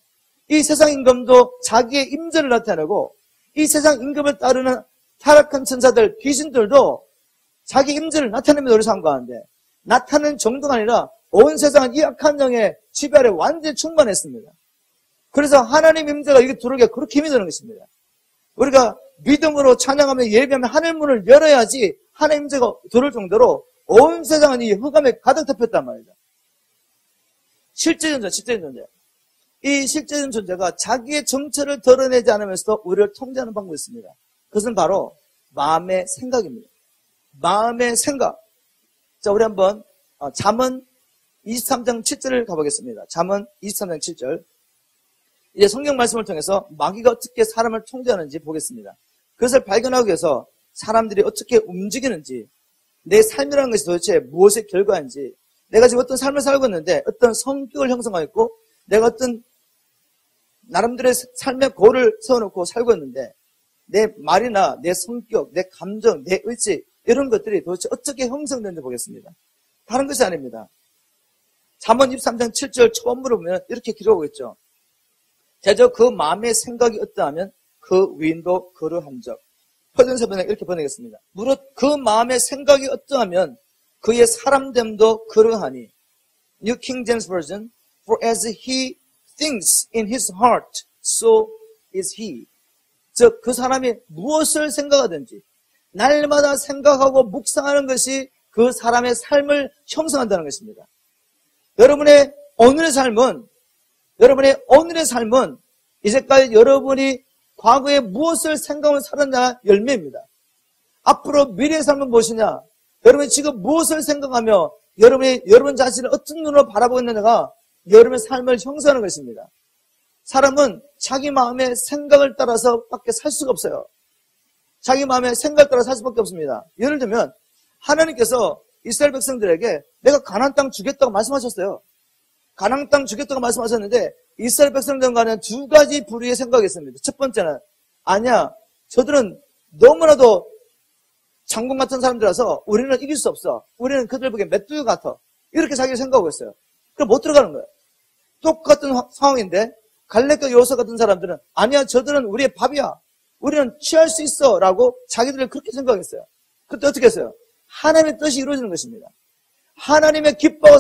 이 세상 임금도 자기의 임재를 나타내고 이 세상 임금을 따르는 타락한 천사들, 귀신들도 자기 임재를 나타내며 우리 삶 가운데 나타내는 정도가 아니라 온 세상은 이 악한 영의 지배 아래 완전히 충만했습니다. 그래서 하나님 임재가 여기 들어오게 그렇게 힘이 드는 것입니다. 우리가 믿음으로 찬양하며 예배하며 하늘 문을 열어야지 하나님 임재가 들어올 정도로 온 세상은 이 흑암에 가득 덮였단 말이죠. 실제적인 존재. 이 실제적인 존재가 자기의 정체를 드러내지 않으면서도 우리를 통제하는 방법이 있습니다. 그것은 바로 마음의 생각입니다. 마음의 생각. 자, 우리 한번 잠언 23장 7절을 가보겠습니다. 잠언 23장 7절. 이제 성경 말씀을 통해서 마귀가 어떻게 사람을 통제하는지 보겠습니다. 그것을 발견하기 위해서 사람들이 어떻게 움직이는지, 내 삶이라는 것이 도대체 무엇의 결과인지, 내가 지금 어떤 삶을 살고 있는데 어떤 성격을 형성하고 있고 내가 어떤 나름대로의 삶의 고를 세워놓고 살고 있는데 내 말이나 내 성격, 내 감정, 내 의지 이런 것들이 도대체 어떻게 형성되는지 보겠습니다. 다른 것이 아닙니다. 잠언 23장 7절 초반부를 보면 이렇게 기록하고 있죠. 대저 그 마음의 생각이 어떠하면 그 위인도 그러한즉. 표준세번역 이렇게 번역했습니다. 무릇 그 마음의 생각이 어떠하면 그의 사람됨도 그러하니. New King James Version. For as he thinks in his heart, so is he. 즉 그 사람이 무엇을 생각하든지 날마다 생각하고 묵상하는 것이 그 사람의 삶을 형성한다는 것입니다. 여러분의 오늘의 삶은 이제까지 여러분이 과거에 무엇을 생각하며 살았냐 열매입니다. 앞으로 미래의 삶은 무엇이냐? 여러분이 지금 무엇을 생각하며 여러분 자신을 어떤 눈으로 바라보고 있느냐가 여러분의 삶을 형성하는 것입니다. 사람은 자기 마음의 생각을 따라서 밖에 살 수가 없어요. 자기 마음의 생각을 따라 살 수밖에 없습니다. 예를 들면 하나님께서 이스라엘 백성들에게 내가 가나안 땅 주겠다고 말씀하셨어요. 가나안 땅 주겠다고 말씀하셨는데 이스라엘 백성들 간에 두 가지 부류의 생각이 있습니다. 첫 번째는 아니야, 저들은 너무나도 장군 같은 사람들이라서 우리는 이길 수 없어. 우리는 그들 보기에 메뚜기 같아. 이렇게 자기를 생각하고 있어요. 그럼 못 들어가는 거예요. 똑같은 상황인데 갈렙과 여호수아 같은 사람들은 아니야, 저들은 우리의 밥이야. 우리는 취할 수 있어 라고 자기들을 그렇게 생각했어요. 그때 어떻게 했어요? 하나님의 뜻이 이루어지는 것입니다. 하나님의 기뻐하고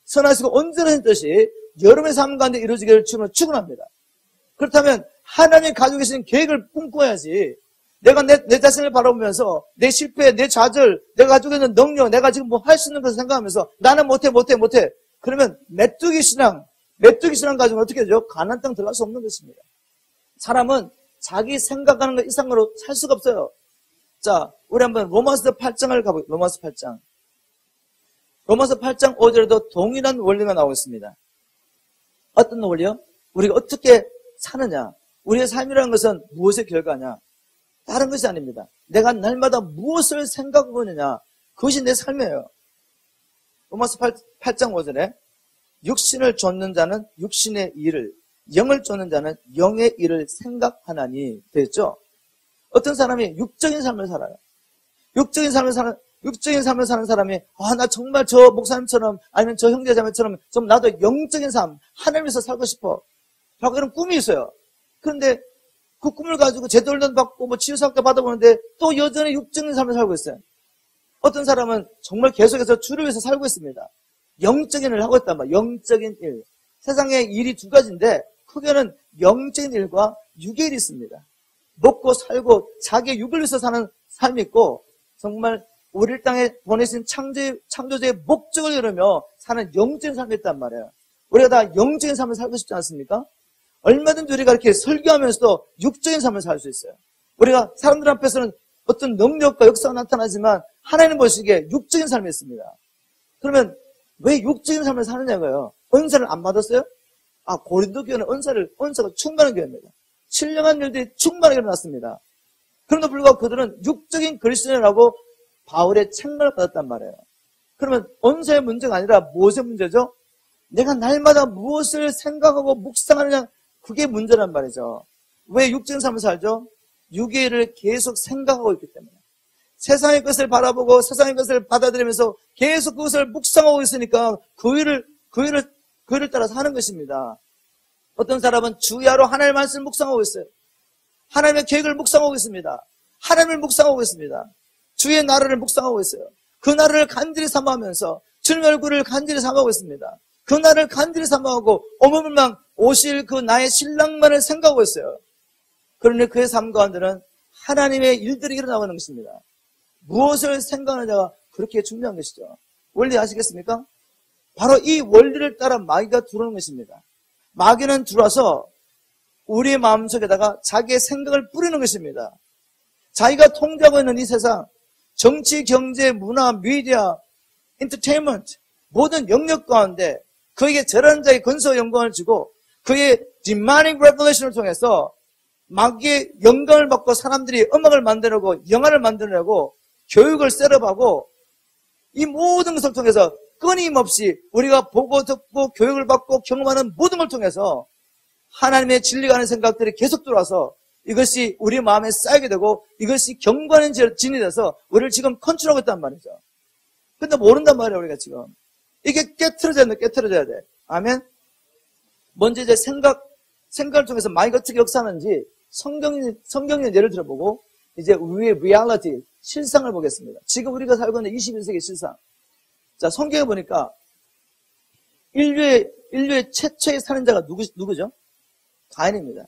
선하시고 온전한 뜻이 여러분의 삶 가운데 이루어지기를 주님으로 축원합니다. 그렇다면 하나님이 가지고 계신 계획을 꿈꿔야지. 내가 내 자신을 바라보면서 내 실패, 내 좌절, 내가 가지고 있는 능력, 내가 지금 뭐 할 수 있는 것을 생각하면서 나는 못해. 그러면 메뚜기 신앙 가지고 어떻게 되죠? 가나안 땅 들어갈 수 없는 것입니다. 사람은 자기 생각하는 것 이상으로 살 수가 없어요. 자, 우리 한번 로마서 8장을 가보겠습니다. 로마서 8장 5절에도 동일한 원리가 나오고 있습니다. 어떤 원리요? 우리가 어떻게 사느냐? 우리의 삶이라는 것은 무엇의 결과냐? 다른 것이 아닙니다. 내가 날마다 무엇을 생각하고 있느냐? 그것이 내 삶이에요. 로마서 8장 5절에 육신을 쫓는 자는 육신의 일을, 영을 쫓는 자는 영의 일을 생각하나니 되었죠? 어떤 사람이 육적인 삶을 살아요. 육적인 삶을 사는 사람이 나 정말 저 목사님처럼 아니면 저 형제자매처럼 좀 나도 영적인 삶, 하늘에서 살고 싶어 라고 이런 꿈이 있어요. 그런데 그 꿈을 가지고 제도훈련 받고 뭐 치유사학도 받아보는데 또 여전히 육적인 삶을 살고 있어요. 어떤 사람은 정말 계속해서 주를 위해서 살고 있습니다. 영적인 일을 하고 있단 말이에요. 영적인 일. 세상에 일이 두 가지인데 크게는 영적인 일과 육의 일이 있습니다. 먹고 살고 자기의 육을 위해서 사는 삶이 있고 정말 우리를 땅에 보내신 창조주의 목적을 이루며 사는 영적인 삶이 있단 말이에요. 우리가 다 영적인 삶을 살고 싶지 않습니까? 얼마든지 우리가 이렇게 설교하면서도 육적인 삶을 살 수 있어요. 우리가 사람들 앞에서는 어떤 능력과 역사가 나타나지만 하나님 보시기에 육적인 삶이 있습니다. 그러면 왜 육적인 삶을 사느냐고요? 은사를 안 받았어요? 고린도 교회는 은사가 충만한 교회입니다. 신령한 일들이 충만하게 일어났습니다. 그럼에도 불구하고 그들은 육적인 그리스도인이라고 바울의 책망을 받았단 말이에요. 그러면 은사의 문제가 아니라 무엇의 문제죠? 내가 날마다 무엇을 생각하고 묵상하느냐, 그게 문제란 말이죠. 왜 육적인 삶을 살죠? 육의 일을 계속 생각하고 있기 때문에. 세상의 것을 바라보고 세상의 것을 받아들이면서 계속 그것을 묵상하고 있으니까 그 일을 따라서 하는 것입니다. 어떤 사람은 주야로 하나님의 말씀을 묵상하고 있어요. 하나님의 계획을 묵상하고 있습니다. 하나님을 묵상하고 있습니다. 주의 나라를 묵상하고 있어요. 그 나라를 간절히 삼아하면서 주님의 얼굴을 간절히 삼아하고 있습니다. 그 나라를 간절히 삼아하고 어머물망 오실 그 나의 신랑만을 생각하고 있어요. 그러니 그의 삶 가운데는 하나님의 일들이 일어나는 것입니다. 무엇을 생각하느냐가 그렇게 중요한 것이죠. 원리 아시겠습니까? 바로 이 원리를 따라 마귀가 들어오는 것입니다. 마귀는 들어와서 우리의 마음속에다가 자기의 생각을 뿌리는 것입니다. 자기가 통제하고 있는 이 세상, 정치, 경제, 문화, 미디어, 엔터테인먼트, 모든 영역 가운데 그에게 절한 자의 근소의 영광을 주고 그의 demonic revelation을 통해서 마귀의 영광을 받고 사람들이 음악을 만들고 영화를 만들려고 교육을 셋업하고 이 모든 것을 통해서 끊임없이 우리가 보고 듣고 교육을 받고 경험하는 모든 걸 통해서 하나님의 진리가 하는 생각들이 계속 들어와서 이것이 우리 마음에 쌓이게 되고 이것이 경건한 진이 돼서 우리를 지금 컨트롤하고 있단 말이죠. 근데 모른단 말이에요, 우리가 지금. 이게 깨트려져야 돼. 아멘? 먼저 이제 생각을 통해서 마귀가 어떻게 역사하는지 성경의 예를 들어보고 이제 우리의 리얼리티, 실상을 보겠습니다. 지금 우리가 살고 있는 21세기 실상. 자, 성경에 보니까 인류의 최초의 살인자가 누구죠? 가인입니다.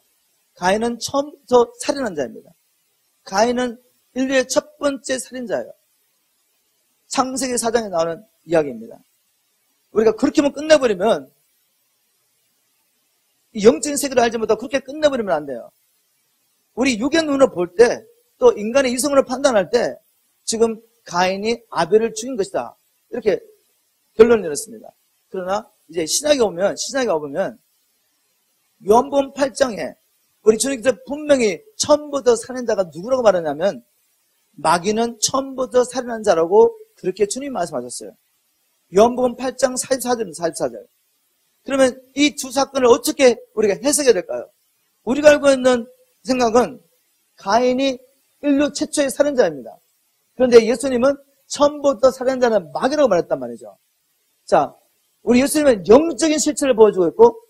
가인은 처음부터 살인한 자입니다. 가인은 인류의 첫 번째 살인자예요. 창세기 4장에 나오는 이야기입니다. 우리가 그렇게만 끝내버리면 이 영적인 세계를 알지 못하고 그렇게 끝내버리면 안 돼요. 우리 육의 눈으로 볼 때 또 인간의 이성으로 판단할 때 지금 가인이 아벨을 죽인 것이다. 이렇게 결론을 내렸습니다. 그러나 이제 신약에 오면 요한복음 8장에 우리 주님께서 분명히 처음부터 살인자가 누구라고 말하냐면 마귀는 처음부터 살인한 자라고 그렇게 주님이 말씀하셨어요. 요한복음 8장 44절. 그러면 이 두 사건을 어떻게 우리가 해석해야 될까요? 우리가 알고 있는 생각은 가인이 인류 최초의 살인자입니다. 그런데 예수님은 처음부터 살인자는 마귀라고 말했단 말이죠. 자, 우리 예수님은 영적인 실체를 보여주고 있고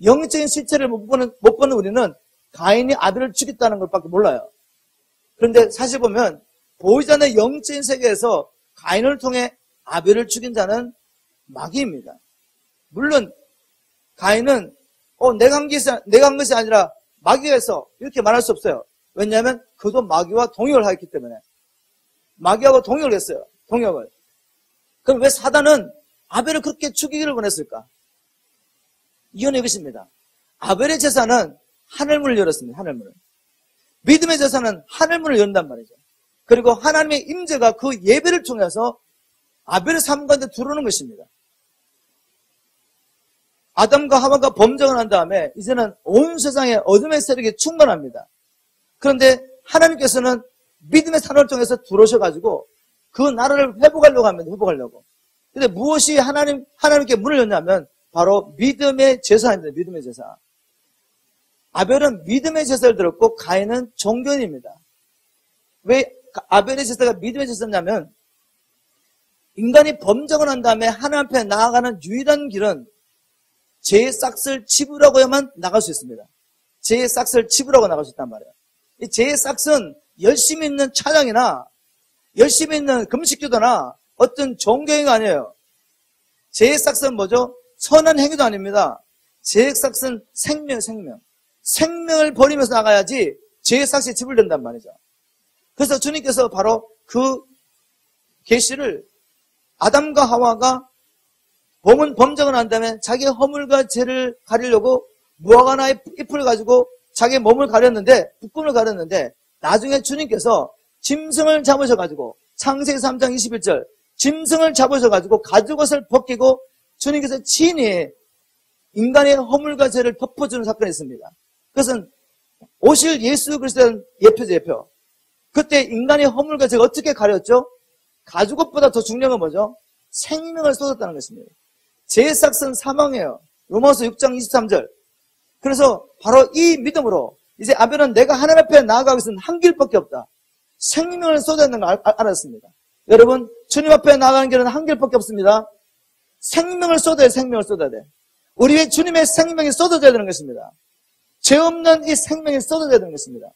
영적인 실체를 못 보는 우리는 가인이 아벨을 죽였다는 것밖에 몰라요. 그런데 사실 보면 보이지 않는 영적인 세계에서 가인을 통해 아벨을 죽인 자는 마귀입니다. 물론 가인은 내가 한 것이 아니라 마귀가 해서 이렇게 말할 수 없어요. 왜냐하면 그도 마귀와 동역을 하였기 때문에. 마귀하고 동역을 했어요. 동역을. 그럼 왜 사단은 아벨을 그렇게 죽이기를 원했을까? 이유는 이것입니다. 아벨의 제사는 하늘문을 열었습니다. 하늘문을. 믿음의 제사는 하늘문을 연단 말이죠. 그리고 하나님의 임재가 그 예배를 통해서 아벨의 삶 가운데 들어오는 것입니다. 아담과 하와가 범죄를 한 다음에 이제는 온 세상에 어둠의 세력이 충만합니다. 그런데 하나님께서는 믿음의 산업을 통해서 들어오셔가지고 그 나라를 회복하려고 합니다. 회복하려고. 근데 무엇이 하나님께 문을 열냐면 바로 믿음의 제사입니다. 믿음의 제사. 아벨은 믿음의 제사를 드렸고 가인은 종교인입니다. 왜 아벨의 제사가 믿음의 제사냐면 인간이 범죄를 한 다음에 하나님 앞에 나아가는 유일한 길은 죄의 싹을 치부라고야만 나갈 수 있습니다. 죄의 싹을 치부라고 나갈 수 있단 말이에요. 이 죄의 싹은 열심히 있는 찬양이나 열심히 있는 금식기도나 어떤 종교행위가 아니에요. 죄의 싹은 뭐죠? 선한 행위도 아닙니다. 죄의 싹은 생명. 생명을 버리면서 나가야지 죄의 싹이 지불된단 말이죠. 그래서 주님께서 바로 그 계시를 아담과 하와가 범죄를 한 다음에 자기의 허물과 죄를 가리려고 무화과 나의 잎을 가지고 자기의 몸을 가렸는데, 북근을 가렸는데, 나중에 주님께서 짐승을 잡으셔가지고, 창세기 3장 21절, 짐승을 잡으셔가지고, 가죽옷을 벗기고, 주님께서 친히 인간의 허물과 죄를 덮어주는 사건이 있습니다. 그것은 오실 예수 그리스도의 예표죠, 예표. 그때 인간의 허물과 죄가 어떻게 가렸죠? 가죽 옷보다 더 중요한 건 뭐죠? 생명을 쏟았다는 것입니다. 죄의 삭은 사망이에요. 로마서 6장 23절. 그래서 바로 이 믿음으로 이제 아벨은 내가 하나님 앞에 나아가기 위해서는 한 길밖에 없다. 생명을 쏟아내는 걸 알았습니다. 여러분, 주님 앞에 나아가는 길은 한 길밖에 없습니다. 생명을 쏟아야 돼, 생명을 쏟아야 돼. 우리의 주님의 생명이 쏟아져야 되는 것입니다. 죄 없는 이 생명이 쏟아져야 되는 것입니다.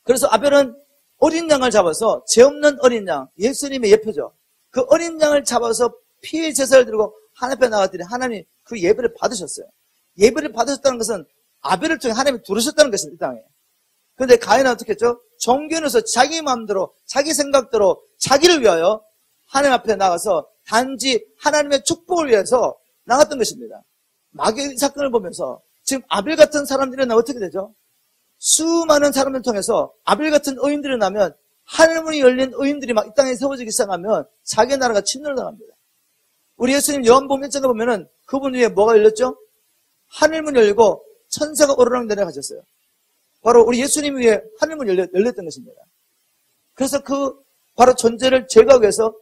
그래서 아벨은 어린 양을 잡아서, 죄 없는 어린 양, 예수님의 예표죠. 그 어린 양을 잡아서 피의 제사를 드리고 하나님 앞에 나갔더니 하나님이 그 예배를 받으셨어요. 예배를 받으셨다는 것은 아벨을 통해 하나님이 두르셨다는 것입니다, 이 땅에. 그런데 가인은 어떻게 했죠? 종교에서 자기 마음대로, 자기 생각대로, 자기를 위하여 하나님 앞에 나가서 단지 하나님의 축복을 위해서 나갔던 것입니다. 마귀의 사건을 보면서 지금 아벨 같은 사람들이 나면 어떻게 되죠? 수많은 사람들 통해서 아벨 같은 의인들이 나면 하늘문이 열린 의인들이 막 이 땅에 세워지기 시작하면 자기 나라가 침노를 당합니다. 우리 예수님 요한복음 1장에 보면은 그분 위에 뭐가 열렸죠? 하늘문이 열리고 천사가 오르락 내려가셨어요. 바로 우리 예수님 위에 하늘문이 열렸던 것입니다. 그래서 그 바로 존재를 제거하기 위해서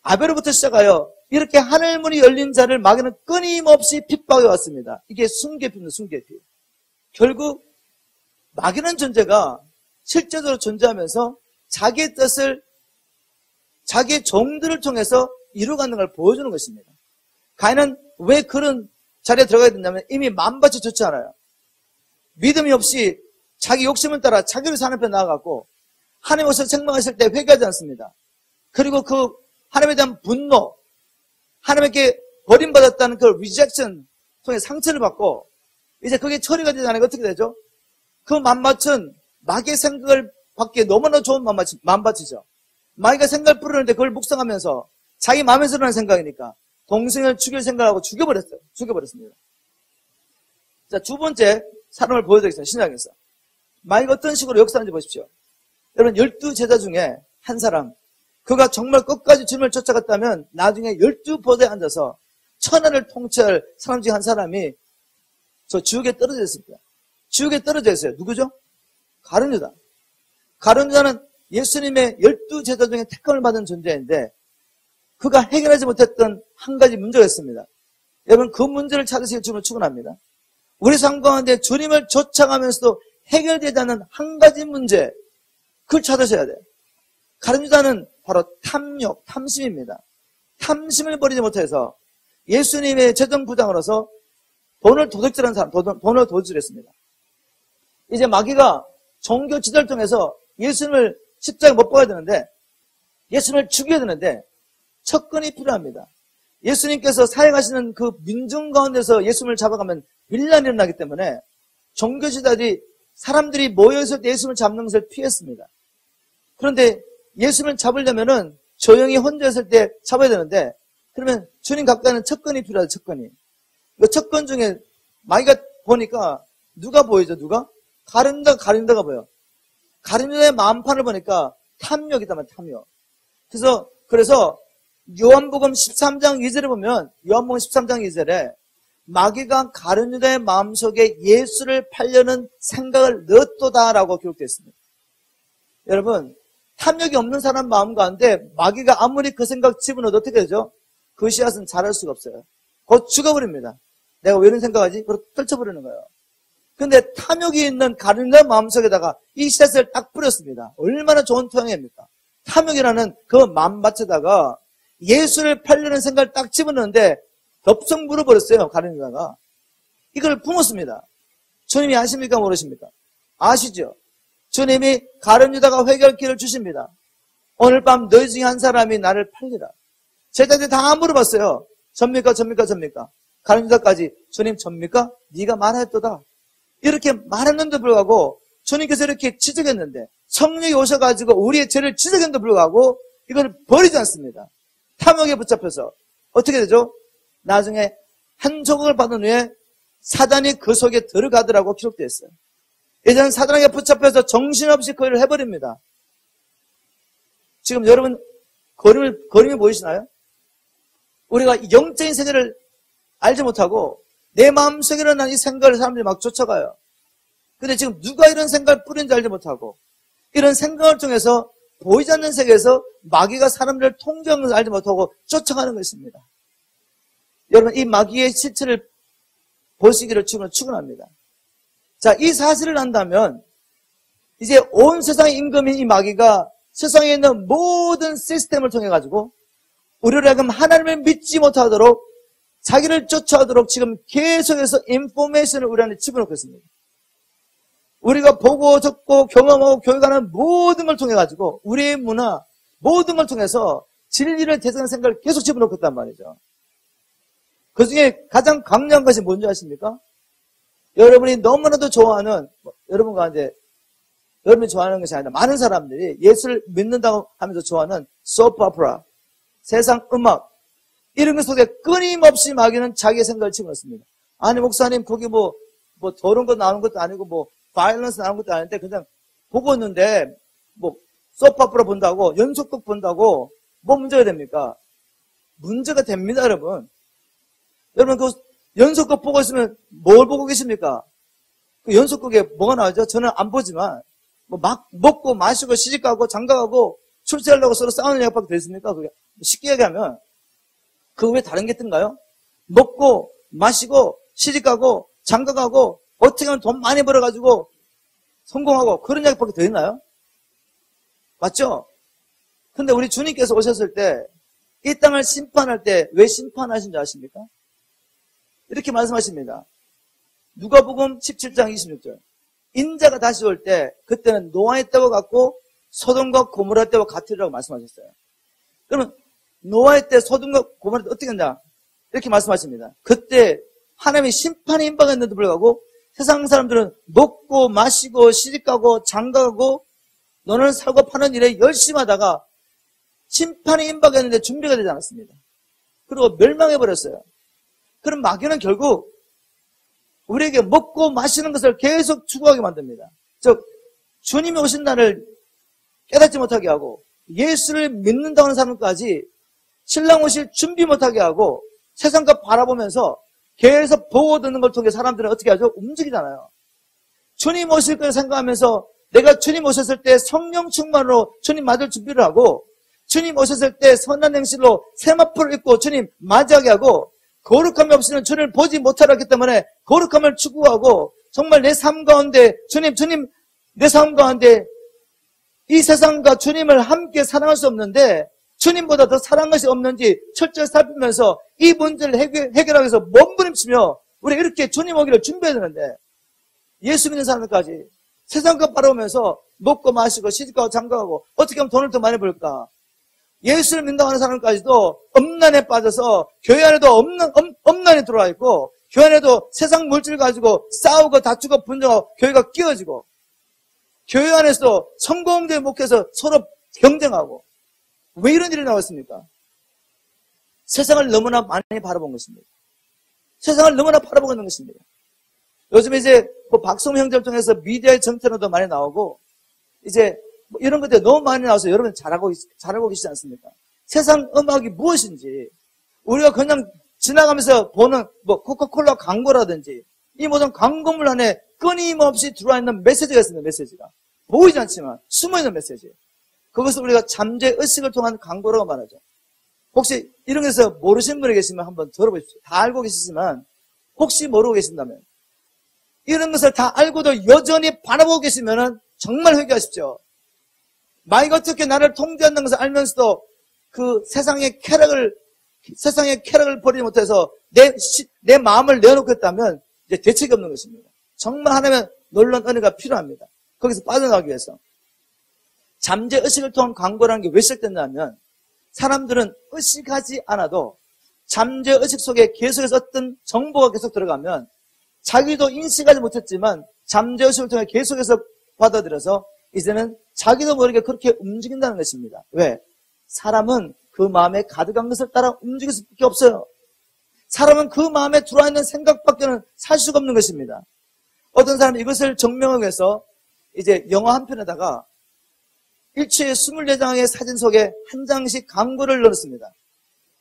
아벨로부터 시작하여 이렇게 하늘문이 열린 자를 마귀는 끊임없이 핍박해 왔습니다. 이게 순계피입니다. 순계피. 결국 마귀는 존재가 실제적으로 존재하면서 자기의 뜻을 자기의 종들을 통해서 이루어가는 걸 보여주는 것입니다. 가인은 왜 그런 자리에 들어가야 된다면 이미 만밭이 좋지 않아요. 믿음이 없이 자기 욕심을 따라 자기를 하나님 앞에 나아갔고 하나님 오셔서 책망하실 때 회개하지 않습니다. 그리고 그 하나님에 대한 분노, 하나님께 버림받았다는 그 리젝션 통해 상처를 받고 이제 그게 처리가 되지 않으니까 어떻게 되죠? 그 만밭은 마귀의 생각을 받기에 너무나 좋은 만밭이죠. 마귀가 생각을 뿌리는데 그걸 묵상하면서 자기 마음에서 나는 생각이니까 동생을 죽일 생각하고 죽여버렸어요. 죽여버렸습니다. 자, 두 번째 사람을 보여드리겠습니다. 신약에서. 마귀가 어떤 식으로 역사하는지 보십시오. 여러분, 12제자 중에 한 사람, 그가 정말 끝까지 주님을 쫓아갔다면 나중에 12보대에 앉아서 천하를 통치할 사람 중에 한 사람이 저 지옥에 떨어져 있습니다. 지옥에 떨어져 있어요. 누구죠? 가룟유다. 가룟유다는 예수님의 12제자 중에 택함을 받은 존재인데 그가 해결하지 못했던 한 가지 문제가 있습니다. 여러분, 그 문제를 찾으시길 주님을 축원합니다. 우리 삶 가운데 주님을 쫓아가면서도 해결되지 않는 한 가지 문제, 그걸 찾으셔야 돼요. 가룟유다는 바로 탐욕, 탐심입니다. 탐심을 버리지 못해서 예수님의 재정부장으로서 돈을 도둑질한 사람, 돈을 도둑질했습니다. 이제 마귀가 종교 지도를 통해서 예수님을 십자가에 못 박아야 되는데 예수님을 죽여야 되는데 척근이 필요합니다. 예수님께서 사역하시는 그 민중 가운데서 예수님을 잡아가면 밀란이 일어나기 때문에 종교지도들이 사람들이 모여있을 때 예수님을 잡는 것을 피했습니다. 그런데 예수님을 잡으려면은 조용히 혼자 있을 때 잡아야 되는데 그러면 주님 가까이는 척근이 필요하죠. 척근이. 그 척근 중에 마귀가 보니까 누가 보이죠? 누가? 가룟유다가 보여. 가룟유다의 마음판을 보니까 탐욕이다만 탐욕. 그래서 요한복음 13장 2절에 보면 요한복음 13장 2절에 마귀가 가룟유다의 마음속에 예수를 팔려는 생각을 넣었도다라고 기록되어 있습니다. 여러분, 탐욕이 없는 사람 마음 가운데 마귀가 아무리 그 생각 집어넣어도 어떻게 되죠? 그 씨앗은 자랄 수가 없어요. 곧 죽어버립니다. 내가 왜 이런 생각하지? 그걸 떨쳐버리는 거예요. 근데 탐욕이 있는 가룟유다 마음속에다가 이 씨앗을 딱 뿌렸습니다. 얼마나 좋은 토양입니까? 탐욕이라는 그 만밭에다가 예수를 팔려는 생각을 딱 집어넣는데 덥석 물어버렸어요. 가룟유다가. 이걸 품었습니다. 주님이 아십니까? 모르십니까? 아시죠? 주님이 가룟유다가 회개할 기회를 주십니다. 오늘 밤 너희 중에 한 사람이 나를 팔리라. 제자들이 다 물어봤어요. 접니까? 가룟유다까지 주님 접니까? 네가 말했도다. 이렇게 말했는데 불구하고 주님께서 이렇게 지적했는데 성령이 오셔가지고 우리의 죄를 지적했는데 불구하고 이걸 버리지 않습니다. 탐욕에 붙잡혀서 어떻게 되죠? 나중에 한 조각을 받은 후에 사단이 그 속에 들어가더라고 기록되어 있어요. 이제는 사단에게 붙잡혀서 정신없이 그 일을 해버립니다. 지금 여러분 그림이 보이시나요? 우리가 영적인 세계를 알지 못하고 내 마음속에 일어난 이 생각을 사람들이 막 쫓아가요. 근데 지금 누가 이런 생각을 뿌린지 알지 못하고 이런 생각을 통해서 보이지 않는 세계에서 마귀가 사람들을 통제하는 것을 알지 못하고 쫓아가는 것입니다. 여러분, 이 마귀의 실체를 보시기를 축원합니다. 자, 이 사실을 안다면 이제 온 세상의 임금인 이 마귀가 세상에 있는 모든 시스템을 통해 가지고 우리를 하여금 하나님을 믿지 못하도록 자기를 쫓아오도록 지금 계속해서 인포메이션을 우리 안에 집어넣고 있습니다. 우리가 보고 듣고 경험하고 교육하는 모든 걸 통해 가지고 우리의 문화 모든 걸 통해서 진리를 대성하는 생각을 계속 집어넣고 있단 말이죠. 그 중에 가장 강력한 것이 뭔지 아십니까? 여러분이 너무나도 좋아하는 여러분 가운데 여러분이 좋아하는 것이 아니라 많은 사람들이 예수를 믿는다고 하면서 좋아하는 소프 오페라, 세상 음악 이런 것 속에 끊임없이 마귀는 자기의 생각을 집어넣습니다. 아니 목사님 거기 뭐 더러운 거 나오는 것도 아니고 바이올런스 나오는 것도 아닌데 그냥 보고 있는데 소프 오페라 본다고 연속극 본다고 뭐 문제가 됩니까? 문제가 됩니다, 여러분. 여러분 그 연속극 보고 있으면 뭘 보고 계십니까? 그 연속극에 뭐가 나오죠? 저는 안 보지만 막 먹고 마시고 시집가고 장가가고 출세하려고 서로 싸우는 얘기밖에 되겠습니까? 그게 쉽게 얘기하면 그 외에 다른 게 뜬가요? 먹고 마시고 시집가고 장가가고 어떻게 하면 돈 많이 벌어가지고 성공하고 그런 이야기밖에 더 있나요? 맞죠? 근데 우리 주님께서 오셨을 때 이 땅을 심판할 때 왜 심판하신 줄 아십니까? 이렇게 말씀하십니다. 누가복음 17장 26절. 인자가 다시 올 때 그때는 노아의 때와 같고 소돔과 고모라 때와 같으리라고 말씀하셨어요. 그러면 노아의 때 소돔과 고모라 때 어떻게 한다? 이렇게 말씀하십니다. 그때 하나님이 심판이 임박했는데도 불구하고 세상 사람들은 먹고 마시고 시집가고 장가가고 너는 살고 파는 일에 열심히 하다가 심판이 임박했는데 준비가 되지 않았습니다. 그리고 멸망해버렸어요. 그럼 마귀는 결국 우리에게 먹고 마시는 것을 계속 추구하게 만듭니다. 즉 주님이 오신 날을 깨닫지 못하게 하고 예수를 믿는다고 하는 사람까지 신랑 오실 준비 못하게 하고 세상과 바라보면서 계속 보고 듣는 걸 통해 사람들은 어떻게 하죠? 움직이잖아요. 주님 오실 걸 생각하면서 내가 주님 오셨을 때 성령 충만으로 주님 맞을 준비를 하고 주님 오셨을 때 선한 행실로 세마포를 입고 주님 맞이하게 하고 거룩함이 없이는 주님을 보지 못하기 때문에 거룩함을 추구하고 정말 내 삶 가운데 주님 내 삶 가운데 이 세상과 주님을 함께 사랑할 수 없는데 주님보다 더 사랑한 것이 없는지 철저히 살피면서 이 문제를 해결하기 위해서 몸부림치며 우리가 이렇게 주님 오기를 준비해야 되는데 예수 믿는 사람들까지 세상과 바라보면서 먹고 마시고 시집가고 장가가고 어떻게 하면 돈을 더 많이 벌까? 예수를 믿는다고 하는 사람까지도 엄난에 빠져서 교회 안에도 엄난에 들어와 있고 교회 안에도 세상 물질 가지고 싸우고 다투고 분쟁하고 교회가 끼어지고 교회 안에서도 성공대 목회에서 서로 경쟁하고 왜 이런 일이 나왔습니까? 세상을 너무나 많이 바라본 것입니다. 세상을 너무나 바라보고 있는 것입니다. 요즘에 이제 박성호 형제를 통해서 미디어의 정체로도 많이 나오고 이제 이런 것들이 너무 많이 나와서 여러분 잘하고 계시지 않습니까? 세상 음악이 무엇인지 우리가 그냥 지나가면서 보는 코카콜라 광고라든지 이 모든 광고물 안에 끊임없이 들어와 있는 메시지가 있습니다. 메시지가 보이지 않지만 숨어있는 메시지. 그것을 우리가 잠재의식을 통한 광고라고 말하죠. 혹시 이런 것에서 모르시는 분이 계시면 한번 들어보십시오. 다 알고 계시지만 혹시 모르고 계신다면 이런 것을 다 알고도 여전히 바라보고 계시면 정말 회개하십시오. 마귀가 어떻게 나를 통제한다는 것을 알면서도 그 세상의 쾌락을 버리지 못해서 내 마음을 내어놓고 있다면 이제 대책이 없는 것입니다. 정말 하나님의 놀라운 은혜가 필요합니다. 거기서 빠져나가기 위해서. 잠재의식을 통한 광고라는 게 왜 시작됐냐면 사람들은 의식하지 않아도 잠재의식 속에 계속해서 어떤 정보가 계속 들어가면 자기도 인식하지 못했지만 잠재의식을 통해 계속해서 받아들여서 이제는 자기도 모르게 그렇게 움직인다는 것입니다. 왜? 사람은 그 마음에 가득한 것을 따라 움직일 수밖에 없어요. 사람은 그 마음에 들어와 있는 생각밖에는 살 수가 없는 것입니다. 어떤 사람은 이것을 증명하기 위해서 이제 영화 한 편에다가 일체의 24장의 사진 속에 한 장씩 광고를 넣었습니다.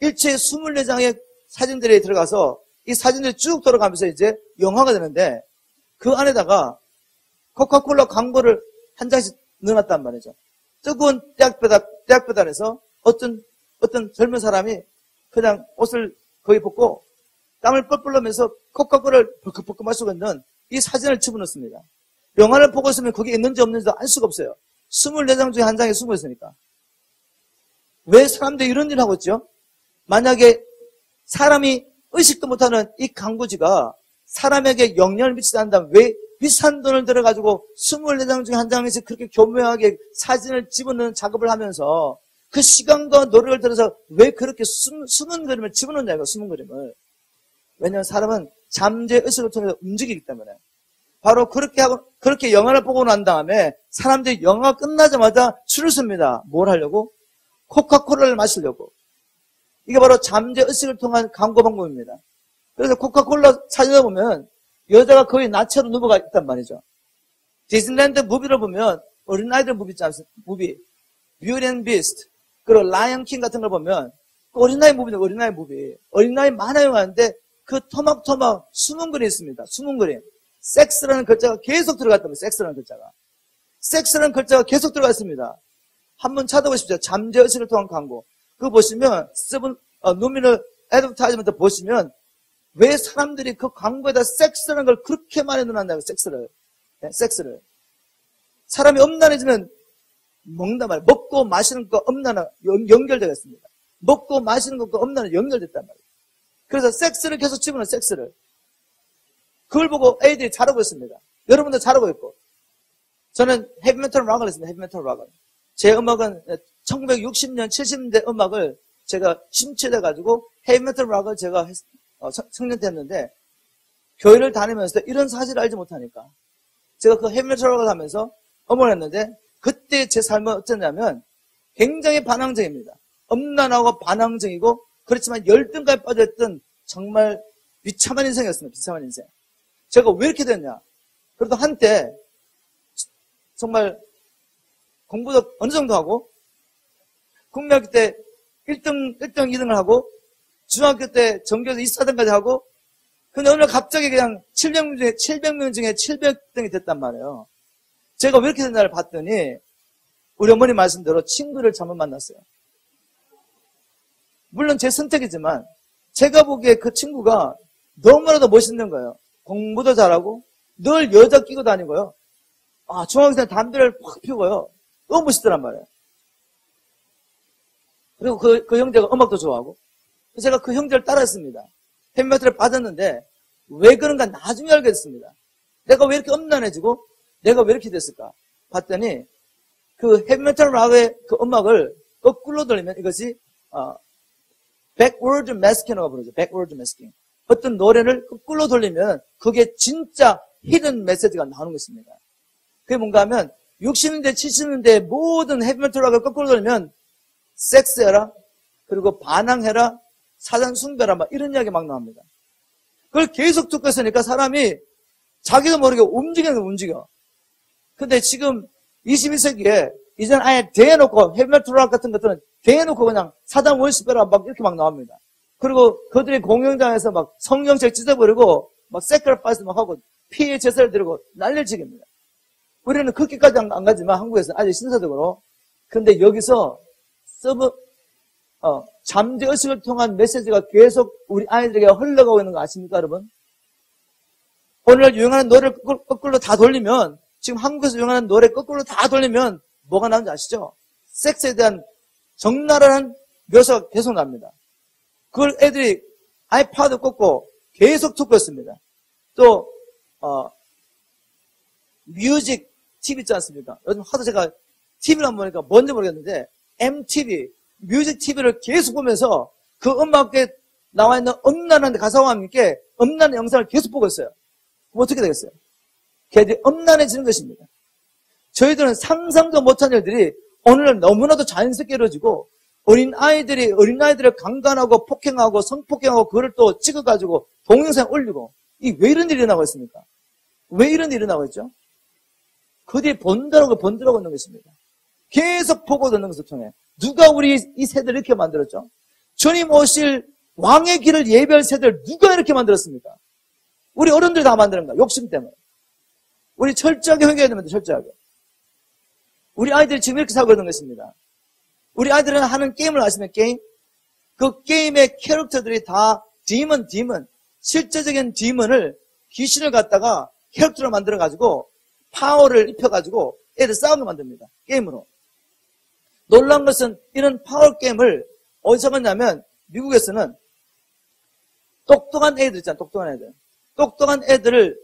일체의 24장의 사진들이 들어가서 이 사진들이 쭉 돌아가면서 이제 영화가 되는데 그 안에다가 코카콜라 광고를 한 장씩 넣어놨단 말이죠. 뜨거운 대학배달에서 어떤 젊은 사람이 그냥 옷을 거의 벗고 땀을 뻘뻘 흘리면서 코카콜라를 벌컥벌컥 마시고 있는 이 사진을 집어넣습니다. 영화를 보고 있으면 거기에 있는지 없는지도 알 수가 없어요. 24장 중에 한 장에 숨어 있으니까. 왜 사람들이 이런 일을 하고 있죠? 만약에 사람이 의식도 못하는 이 광고지가 사람에게 영향을 미치지 않는다면 왜 비싼 돈을 들여가지고 24장 중에 한 장에서 그렇게 교묘하게 사진을 집어넣는 작업을 하면서 그 시간과 노력을 들여서 왜 그렇게 숨은 그림을 집어넣냐고, 숨은 그림을. 왜냐하면 사람은 잠재 의식을 통해서 움직이기 때문에. 바로 그렇게 영화를 보고 난 다음에 사람들이 영화가 끝나자마자 줄을 섭니다. 뭘 하려고? 코카콜라를 마시려고. 이게 바로 잠재 의식을 통한 광고 방법입니다. 그래서 코카콜라 사진을 보면 여자가 거의 나체로 누워가 있단 말이죠. 디즈니랜드 무비를 보면 어린아이들 무비 있지 않습니까? 무비. 뷰티 앤 비스트. 그리고 라이언 킹 같은 걸 보면 어린아이 무비죠. 어린아이 무비. 어린아이 만화 영화인데 그 토막토막 숨은 그림이 있습니다. 숨은 그림. 섹스라는 글자가 계속 들어갔다면 섹스라는 글자가. 섹스라는 글자가 계속 들어갔습니다. 한번 찾아보십시오. 잠재의식을 통한 광고. 그거 보시면 노미널 애드버타이즈먼트 보시면 왜 사람들이 그 광고에다 섹스라는 걸 그렇게 많이 넣어놨나요? 섹스를. 네, 섹스를. 사람이 엄난해지면 먹는단 말이에요. 먹고 마시는 거 엄난은 연결되겠습니다. 먹고 마시는 것과 엄난은 연결됐단 말이에요. 그래서 섹스를 계속 집어넣어요. 섹스를. 그걸 보고 애들이 잘하고 있습니다. 여러분도 잘하고 있고. 저는 헤비메탈 락을 했습니다. 헤비메탈 락을. 제 음악은 1960년, 70년대 음악을 제가 심취해가지고 헤비메탈 락을 제가 청년 때 했는데 교회를 다니면서 이런 사실을 알지 못하니까 제가 그 헤비메탈 락을 하면서 음악을 했는데 그때 제 삶은 어땠냐면 굉장히 반항적입니다. 엄난하고 반항적이고 그렇지만 열등감에 빠져있던 정말 비참한 인생이었습니다. 비참한 인생. 제가 왜 이렇게 됐냐. 그래도 한때 정말 공부도 어느 정도 하고 국민학교 때 1등, 2등을 하고 중학교 때 전교에서 2사등까지 하고 근데 오늘 갑자기 그냥 700명 중에 700등이 됐단 말이에요. 제가 왜 이렇게 됐나를 봤더니 우리 어머니 말씀대로 친구를 잘못 만났어요. 물론 제 선택이지만 제가 보기에 그 친구가 너무나도 멋있는 거예요. 공부도 잘하고 늘 여자 끼고 다니고요. 중학생 담배를 확 피우고요. 너무 멋있더란 말이에요. 그리고 그 형제가 음악도 좋아하고 그래서 제가 그 형제를 따라했습니다. 헤비메탈을 받았는데 왜 그런가 나중에 알게 됐습니다. 내가 왜 이렇게 엄난해지고 내가 왜 이렇게 됐을까 봤더니 그 헤비메탈 락의 그 음악을 거꾸로 돌리면 이것이 backward mascing이라고 부르죠. backward masking. 어떤 노래를 거꾸로 돌리면 그게 진짜 히든 메시지가 나오는 것입니다. 그게 뭔가 하면 60년대, 70년대 모든 헤비메탈 락을 거꾸로 돌리면 섹스해라, 그리고 반항해라, 사단 숭배라 막 이런 이야기 막 나옵니다. 그걸 계속 듣고 있으니까 사람이 자기도 모르게 움직여. 근데 지금 21세기에 이제는 아예 대놓고 헤비메탈 락 같은 것들은 대놓고 그냥 사단 월스배라 막 이렇게 막 나옵니다. 그리고 그들이 공연장에서 막 성경책 찢어버리고 막 세크리파이스 막 하고 피해 제사를 드리고 난리를 치깁니다. 우리는 그렇게까지 안 가지만 한국에서는 아직 신사적으로. 근데 여기서 잠재의식을 통한 메시지가 계속 우리 아이들에게 흘러가고 있는 거 아십니까, 여러분? 오늘 유행하는 노래를 거꾸로 다 돌리면, 지금 한국에서 유행하는 노래 거꾸로 다 돌리면 뭐가 나오는지 아시죠? 섹스에 대한 적나라한 묘사가 계속 납니다. 그걸 애들이 아이패드 꽂고 계속 듣고 있습니다. 또 뮤직 TV 있지 않습니까? 요즘 하도 제가 TV를 안 보니까 뭔지 모르겠는데 MTV, 뮤직 TV를 계속 보면서 그 음악에 나와 있는 음란한 가사와 함께 음란한 영상을 계속 보고 있어요. 그럼 어떻게 되겠어요? 걔들이 음란해지는 것입니다. 저희들은 상상도 못한 일들이 오늘날 너무나도 자연스럽게 이루어지고 어린아이들을 강간하고 폭행하고 성폭행하고 그걸 또 찍어가지고 동영상 올리고 왜 이런 일이 일어나고 있습니까? 왜 이런 일이 일어나고 있죠? 그들이 본다라고 있는 것입니다. 계속 보고 듣는 것을 통해 누가 우리 이 세대를 이렇게 만들었죠? 주님 오실 왕의 길을 예비할 세대를 누가 이렇게 만들었습니까? 우리 어른들이 다 만드는 거야. 욕심 때문에. 우리 철저하게 회개해야 됩니다. 철저하게. 우리 아이들이 지금 이렇게 살고 있는 것입니다. 우리 아이들은 하는 게임을 아시면 게임? 그 게임의 캐릭터들이 다 디먼, 실제적인 디먼을, 귀신을 갖다가 캐릭터로 만들어가지고 파워를 입혀가지고 애들 싸우게 만듭니다. 게임으로. 놀라운 것은 이런 파워 게임을 어디서 봤냐면 미국에서는 똑똑한 애들 있잖아. 똑똑한 애들. 똑똑한 애들을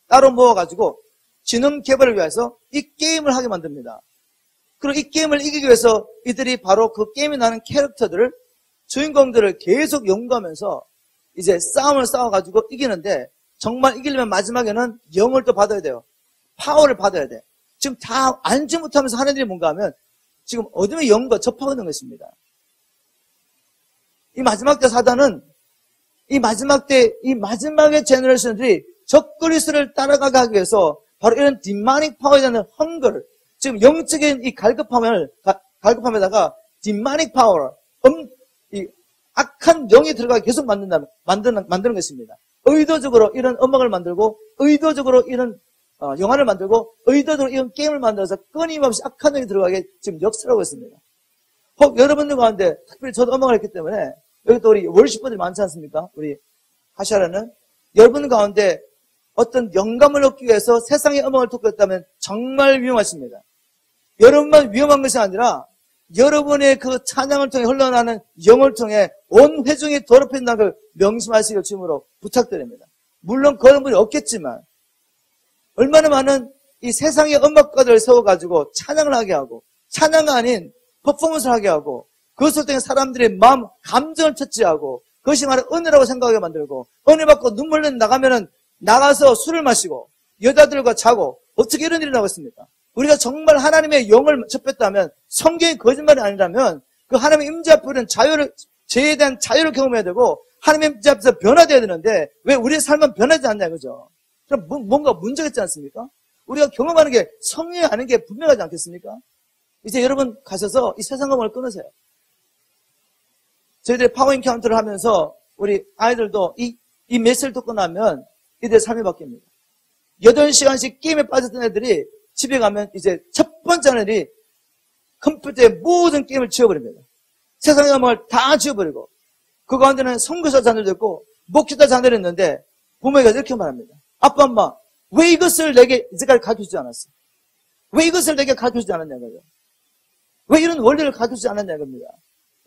따로 모아가지고 지능 개발을 위해서 이 게임을 하게 만듭니다. 그리고 이 게임을 이기기 위해서 이들이 바로 그 게임에 나는 캐릭터들을, 주인공들을 계속 연구하면서 이제 싸움을 싸워가지고 이기는데, 정말 이기려면 마지막에는 영을 또 받아야 돼요. 파워를 받아야 돼. 지금 다 알지 못하면서 하는 일이 뭔가 하면 지금 어둠의 영과 접하고 있는 것입니다. 이 마지막 때 사단은 이 마지막의 제너레이션들이 적그리스도를 따라가게 하기 위해서 바로 이런 디마닉 파워에 대한 헝거를, 지금 영적인 이 갈급함에다가 디마닉 파워, 이 악한 영이 들어가게 계속 만드는 것입니다. 의도적으로 이런 음악을 만들고, 의도적으로 이런 영화를 만들고, 의도적으로 이런 게임을 만들어서 끊임없이 악한 영이 들어가게 지금 역사를 하고 있습니다. 혹 여러분들 가운데, 특별히 저도 음악을 했기 때문에, 여기 또 우리 월시퍼들이 많지 않습니까? 우리 하샤라는. 여러분 가운데 어떤 영감을 얻기 위해서 세상의 음악을 듣고 있다면 정말 위험하십니다. 여러분만 위험한 것이 아니라 여러분의 그 찬양을 통해 흘러나는 영을 통해 온 회중이 더럽힌다는 걸 명심하시길 주님으로 부탁드립니다. 물론 그런 분이 없겠지만 얼마나 많은 이 세상의 음악가들을 세워가지고 찬양을 하게 하고, 찬양이 아닌 퍼포먼스를 하게 하고, 그것을 통해 사람들의 마음, 감정을 터치하고, 그것이 말은 은혜라고 생각하게 만들고, 은혜 받고 눈물 나가면은 나가서 술을 마시고 여자들과 자고, 어떻게 이런 일이 나겠습니까? 우리가 정말 하나님의 영을 접했다면, 성경이 거짓말이 아니라면 그 하나님의 임재 앞에 우리는 죄에 대한 자유를 경험해야 되고 하나님의 임재 앞에서 변화돼야 되는데 왜 우리의 삶은 변하지 않냐, 그죠? 그럼 뭔가 문제가 있지 않습니까? 우리가 경험하는 게 성령이 아닌 게 분명하지 않겠습니까? 이제 여러분 가셔서 이 세상 감을 끊으세요. 저희들이 파워 인카운트를 하면서 우리 아이들도 이 메시지를 듣고 나면 이들의 삶이 바뀝니다. 8시간씩 게임에 빠졌던 애들이 집에 가면 이제 첫 번째 하는 일이 컴퓨터의 모든 게임을 지워버립니다. 세상의 감을 다 지워버리고, 그 가운데는 선교사 자녀도 있고 목회자 자녀도 있는데 부모가 이렇게 말합니다. 아빠, 엄마, 왜 이것을 내게 이제까지 가르쳐주지 않았어? 왜 이것을 내게 가르쳐주지 않았냐, 거죠? 왜 이런 원리를 가르쳐주지 않았냐, 겁니다.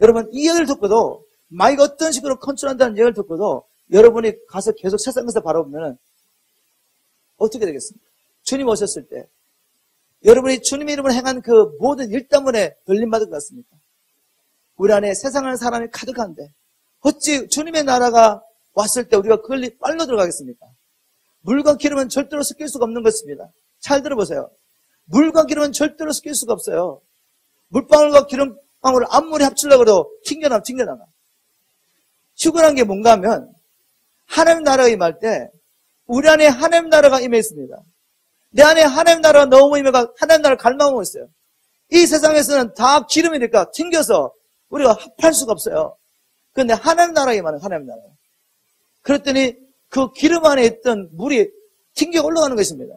여러분, 이 얘기를 듣고도, 마이가 어떤 식으로 컨트롤한다는 얘기를 듣고도 여러분이 가서 계속 세상에서 바라보면 어떻게 되겠습니까? 주님 오셨을 때 여러분이 주님의 이름으로 행한 그 모든 일 때문에 걸림받을 것 같습니까? 우리 안에 세상을 사람이 가득한데 어찌 주님의 나라가 왔을 때 우리가 그걸 빨려 들어가겠습니까? 물과 기름은 절대로 섞일 수가 없는 것입니다. 잘 들어보세요. 물과 기름은 절대로 섞일 수가 없어요. 물방울과 기름방울을 아무리 합치려고 해도 튕겨나가. 휴거란 게 뭔가 하면 하나님 나라가 임할 때 우리 안에 하나님 나라가 임해 있습니다. 내 안에 하나님 나라가 너무 임해가 하나님 나라를 갈망하고 있어요. 이 세상에서는 다 기름이니까 튕겨서 우리가 합할 수가 없어요. 그런데 하나님 나라가 임하는 하나님 나라. 그랬더니 그 기름 안에 있던 물이 튕겨 올라가는 것입니다.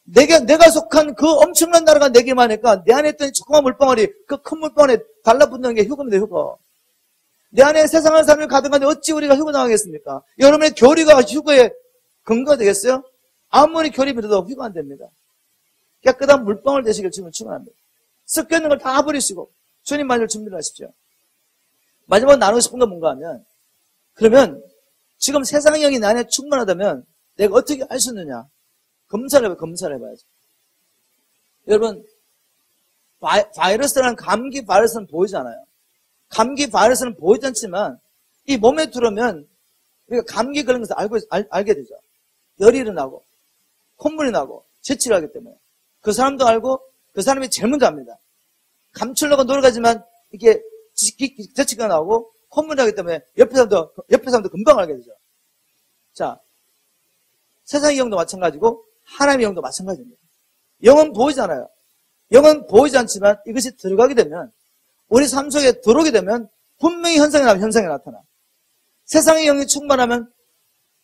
내가 속한 그 엄청난 나라가 내게 임하니까 내 안에 있던 조그만 물방울이 그 큰 물방울에 달라붙는 게 휴거입니다, 휴거. 내 안에 세상을 사는 가득한데 어찌 우리가 휴거 당하겠습니까? 여러분의 교리가 휴거의 근거가 되겠어요? 아무리 교리 믿어도 휴거 안 됩니다. 깨끗한 물방울 되시길 주님을 축원합니다. 섞여있는 걸 다 버리시고 주님 만을 준비를 하십시오. 마지막으로 나누고 싶은 건 뭔가 하면, 그러면 지금 세상의 영이 내 안에 충만하다면 내가 어떻게 알 수 있느냐? 검사를 해봐야죠. 여러분, 바이러스라는 감기 바이러스는 보이지 않아요. 감기 바이러스는 보이지 않지만 이 몸에 들어오면 우리가 감기 걸린 것을 알게 되죠. 열이 일어나고 콧물이 나고 재치를 하기 때문에 그 사람도 알고 그 사람이 제일 먼저 압니다. 감추려고 노력하지만 이게 재치가 나오고 콧물이 나기 때문에 옆에 사람도 금방 알게 되죠. 자, 세상의 영도 마찬가지고 하나님의 영도 마찬가지입니다. 영은 보이잖아요. 영은 보이지 않지만 이것이 들어가게 되면, 우리 삶 속에 들어오게 되면 분명히 현상이 나타나. 세상의 영이 충만하면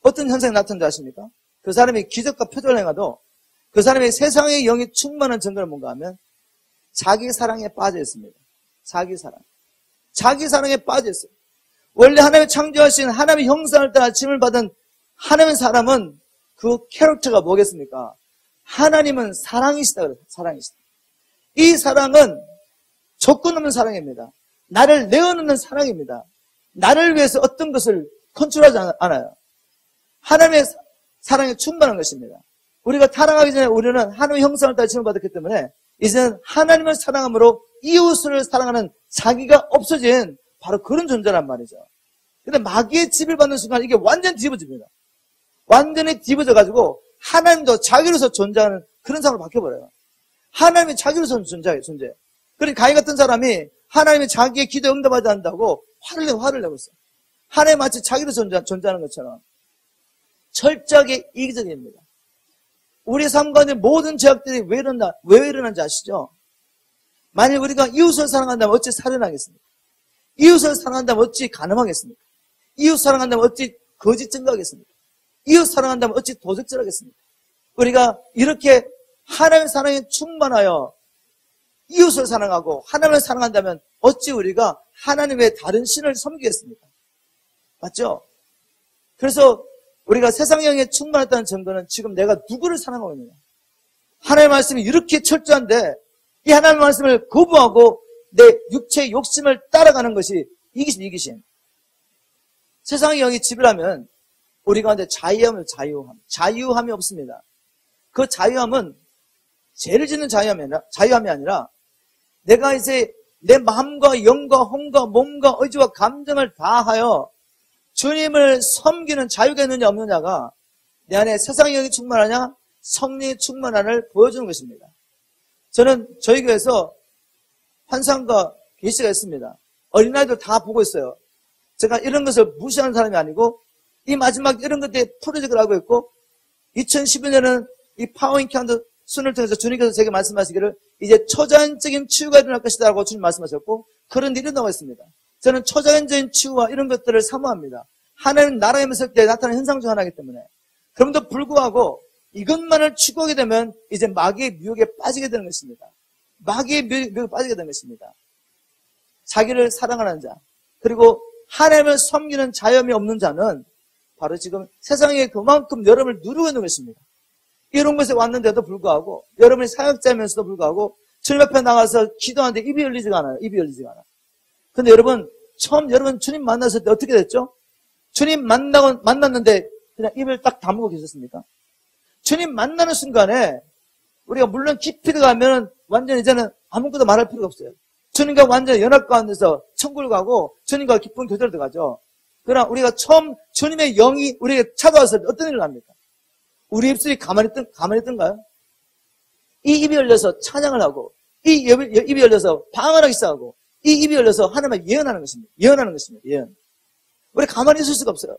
어떤 현상이 나타나는지 아십니까? 그 사람이 기적과 표적을 행하도 그 사람이 세상의 영이 충만한 증거는 뭔가 하면 자기 사랑에 빠져 있습니다. 자기 사랑에 빠져 있어요. 원래 하나님이 창조하신 하나님의 형상을 따라 지음을 받은 하나님의 사람은 그 캐릭터가 뭐겠습니까? 하나님은 사랑이시다 그래요. 사랑이시다. 이 사랑은 조건 없는 사랑입니다. 나를 내어놓는 사랑입니다. 나를 위해서 어떤 것을 컨트롤하지 않아요. 하나님의 사랑에 충만한 것입니다. 우리가 타락하기 전에 우리는 하나님의 형상을 따라 지음을 받았기 때문에 이제는 하나님을 사랑함으로 이웃을 사랑하는 자기가 없어진 바로 그런 존재란 말이죠. 근데 마귀의 집을 받는 순간 이게 완전히 뒤집어집니다. 완전히 뒤집어져가지고 하나님도 자기로서 존재하는 그런 상황으로 바뀌어버려요. 하나님이 자기로서 존재해요. 그러니까 가인 같은 사람이 하나님이 자기의 기도에 응답하지 않는다고 화를 내고 있어요. 하나님이 마치 자기로서 존재하는 것처럼 철저하게 이기적입니다. 우리 삶 가운데 모든 죄악들이 왜 일어난지 아시죠? 만일 우리가 이웃을 사랑한다면 어찌 살인하겠습니까? 이웃을 사랑한다면 어찌 간음하겠습니까? 이웃 사랑한다면 어찌 거짓 증거하겠습니까? 이웃 사랑한다면 어찌 도적질하겠습니까? 우리가 이렇게 하나님의 사랑에 충만하여 이웃을 사랑하고 하나님을 사랑한다면 어찌 우리가 하나님의 다른 신을 섬기겠습니까? 맞죠? 그래서 우리가 세상의 영에 충만했다는 증거는 지금 내가 누구를 사랑하고 있느냐. 하나님의 말씀이 이렇게 철저한데 이 하나님의 말씀을 거부하고 내 육체의 욕심을 따라가는 것이 이기심. 세상의 영이 지배하면 우리 가운데 자유함이 없습니다. 그 자유함은 죄를 짓는 자유함이 아니라 내가 이제 내 마음과 영과 혼과 몸과 의지와 감정을 다하여 주님을 섬기는 자유가 있느냐 없느냐가 내 안에 세상의 영이 충만하냐 성령이 충만하냐를 보여주는 것입니다. 저는 저희 교회에서 환상과 계시가 있습니다. 어린아이들 다 보고 있어요. 제가 이런 것을 무시하는 사람이 아니고 이 마지막 이런 것들에 프로젝트를 하고 있고 2011년은 이 파워인카운트 순을 통해서 주님께서 제게 말씀하시기를 이제 초자연적인 치유가 일어날 것이다 라고 주님 말씀하셨고 그런 일이 나와 있습니다. 저는 초자연적인 치유와 이런 것들을 사모합니다. 하나님 나라에 있을 때 나타나는 현상 중 하나이기 때문에 그럼에도 불구하고 이것만을 추구하게 되면 이제 마귀의 미혹에 빠지게 되는 것입니다. 마귀의 미혹에 빠지게 되는 것입니다. 자기를 사랑하는 자 그리고 하나님을 섬기는 자염이 없는 자는 바로 지금 세상에 그만큼 여러분을 누르고 있는 것입니다. 이런 곳에 왔는데도 불구하고 여러분이 사역자면서도 불구하고 주님 앞에 나가서 기도하는데 입이 열리지가 않아요. 근데 여러분 여러분 주님 만났을 때 어떻게 됐죠? 주님 만났는데 그냥 입을 딱 다물고 계셨습니까? 주님 만나는 순간에 우리가 물론 깊이 들어가면 완전 이제는 아무것도 말할 필요가 없어요. 주님과 완전 연합 가운데서 천국을 가고 주님과 깊은 교제를 들어가죠. 그러나 우리가 처음 주님의 영이 우리에게 찾아왔을 때 어떤 일을 합니까? 우리 입술이 가만히 있던가요? 이 입이 열려서 찬양을 하고 이 입이 열려서 방언하기 시작하고 이 입이 열려서 하나님을 예언하는 것입니다. 예언. 우리 가만히 있을 수가 없어요.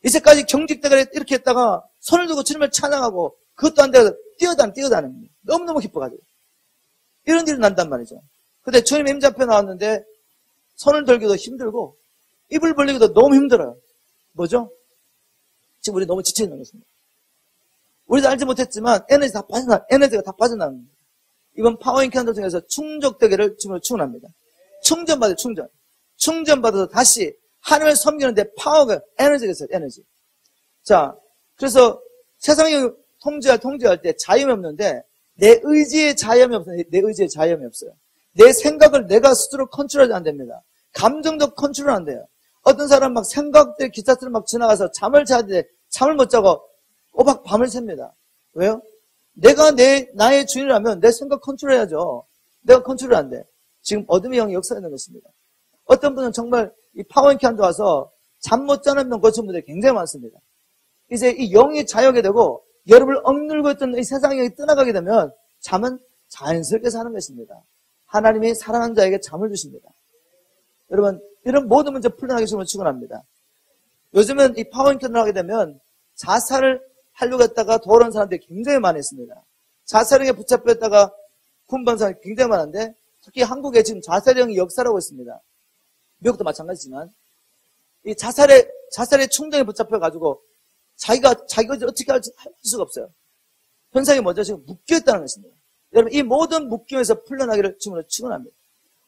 이제까지 경직대가 이렇게 했다가 손을 두고 주님을 찬양하고 그것도 안 되고 뛰어다니는 너무너무 기뻐가지고 이런 일이 난단 말이죠. 근데 주님 임자 앞에 나왔는데 손을 들기도 힘들고 입을 벌리기도 너무 힘들어요. 뭐죠? 지금 우리 너무 지쳐있는 것입니다. 우리도 알지 못했지만 에너지가 다 빠져나가는 겁니다. 이번 파워인카운터 중에서 충족되기를 주님으로 축원합니다. 충전받아서 다시 하나님을 섬기는데 파워가 에너지가 있어요. 에너지. 자, 그래서 세상이 통제할 때 자유함이 없는데 내 의지의 자유함이 없어요. 내 생각을 내가 스스로 컨트롤하지 안 됩니다. 감정도 컨트롤 안 돼요. 어떤 사람 막 생각들 기차처럼 막 지나가서 잠을 자야 돼. 잠을 못 자고 오박 밤을 샙니다. 왜요? 내가 나의 주인이라면 내 생각 컨트롤해야죠. 내가 컨트롤 안 돼. 지금 어둠의 영이 역사하는 것입니다. 어떤 분은 정말 이 파워인카운트 와서 잠 못 자는 분 고친 분들이 굉장히 많습니다. 이제 이 영이 자유하게 되고 여러분을 억눌고 있던 이 세상의 영이 떠나가게 되면 잠은 자연스럽게 사는 것입니다. 하나님이 사랑하는 자에게 잠을 주십니다. 여러분 이런 모든 문제 풀려나기 주님을 축원합니다. 요즘은 이 파워인카운트를 하게 되면 자살을 하려고 했다가 돌아온 사람들이 굉장히 많이 있습니다. 자살행위에 붙잡혔다가 군번 사람이 굉장히 많은데 특히 한국에 지금 자살행위 역사라고 있습니다. 미국도 마찬가지지만 이 자살의 충동에 붙잡혀가지고 자기가 어떻게 할 수가 없어요. 현상이 뭐죠? 지금 묶여있다는 것입니다. 여러분, 이 모든 묶임에서 풀려나기를 주님으로 축원합니다.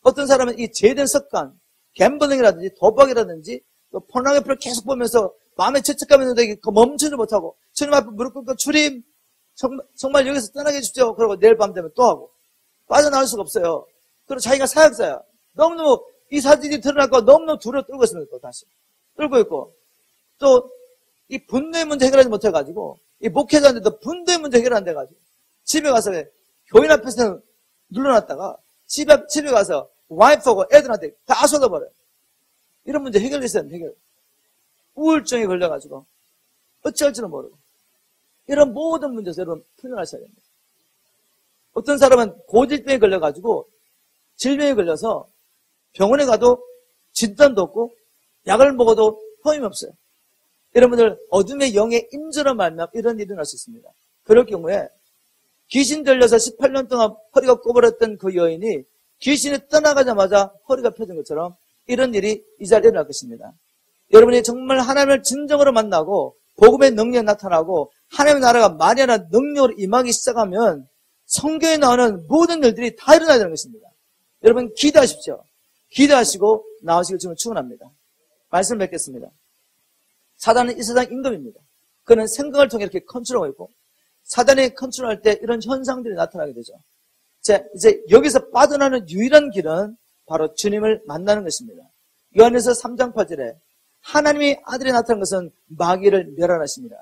어떤 사람은 이 죄된 습관, 갬블링이라든지 도박이라든지 또 포르노그래피를 계속 보면서 마음에 죄책감이 있는데 멈추지 못하고 주님 앞에 무릎 꿇고 주님 정말 여기서 떠나게 해주십시오. 그러고 내일 밤 되면 또 하고 빠져나올 수가 없어요. 그리고 자기가 사역자야. 너무너무 이 사진이 드러날까 너무너무 두려워 떨고 있습니다. 또 다시 떨고 있고 또 이 분노의 문제 해결하지 못해가지고 이 목회자인데도 분노의 문제 해결 안 돼가지고 집에 가서 교인 앞에서 눌러놨다가 집에 가서 와이프하고 애들한테 다 쏟아버려요. 이런 문제 해결됐어야 하는데 해결. 우울증에 걸려가지고 어찌할지는 모르고 이런 모든 문제에서 여러분 풀려나셔야 됩니다. 어떤 사람은 고질병에 걸려가지고 질병에 걸려서 병원에 가도 진단도 없고 약을 먹어도 소용이 없어요. 여러분들 어둠의 영의 임재로 말미암아 이런 일이 일어날 수 있습니다. 그럴 경우에 귀신 들려서 18년 동안 허리가 꼬부렸던 그 여인이 귀신이 떠나가자마자 허리가 펴진 것처럼 이런 일이 이 자리에 일어날 것입니다. 여러분이 정말 하나님을 진정으로 만나고 복음의 능력이 나타나고 하나님의 나라가 만연한 능력으로 임하기 시작하면 성경에 나오는 모든 일들이 다 일어나야 되는 것입니다. 여러분 기도하십시오. 기도하시고 나오시길 주님을 축원합니다. 말씀 뵙겠습니다. 사단은 이 세상 임금입니다. 그는 생각을 통해 이렇게 컨트롤하고 있고 사단이 컨트롤할 때 이런 현상들이 나타나게 되죠. 이제 여기서 빠져나가는 유일한 길은 바로 주님을 만나는 것입니다. 요한에서 3장 8절에 하나님의 아들이 나타난 것은 마귀를 멸하십니다.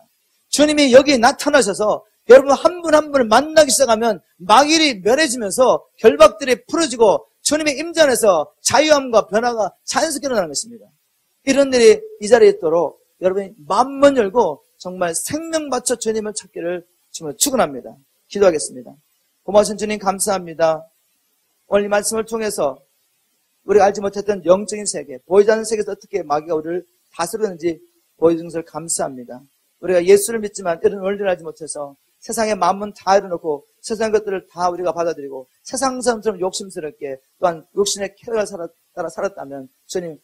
주님이 여기 나타나셔서 여러분 한 분 한 분을 만나기 시작하면 마귀를 멸해지면서 결박들이 풀어지고 주님의 임재 안에서 자유함과 변화가 자연스럽게 일어나는 것입니다. 이런 일이 이 자리에 있도록 여러분이 마음만 열고 정말 생명 바쳐 주님을 찾기를 주님을 축원합니다. 기도하겠습니다. 고마우신 주님 감사합니다. 오늘 이 말씀을 통해서 우리가 알지 못했던 영적인 세계, 보이지 않는 세계에서 어떻게 마귀가 우리를 다스리는지 보여준 것을 감사합니다. 우리가 예수를 믿지만 이런 원리를 알지 못해서 세상의 마음은 다 열어놓고 세상 것들을 다 우리가 받아들이고 세상 사람처럼 욕심스럽게 또한 욕심의 쾌락을 따라 살았다면 주님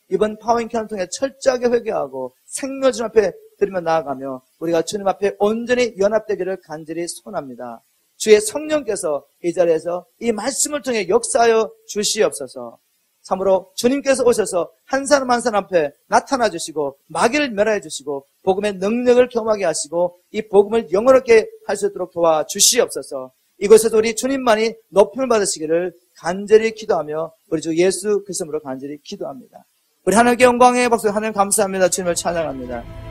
이번 파워인큐를 통해 철저하게 회개하고 생명을 주님 앞에 드리며 나아가며 우리가 주님 앞에 온전히 연합되기를 간절히 소원합니다. 주의 성령께서 이 자리에서 이 말씀을 통해 역사하여 주시옵소서. 참으로 주님께서 오셔서 한 사람 한 사람 앞에 나타나 주시고 마귀를 멸하여 주시고 복음의 능력을 경험하게 하시고 이 복음을 영원하게 할 수 있도록 도와주시옵소서. 이곳에서 우리 주님만이 높임을 받으시기를 간절히 기도하며 우리 주 예수 그리스도로 간절히 기도합니다. 우리 하나님께 영광의 박수, 하나님 감사합니다. 주님을 찬양합니다.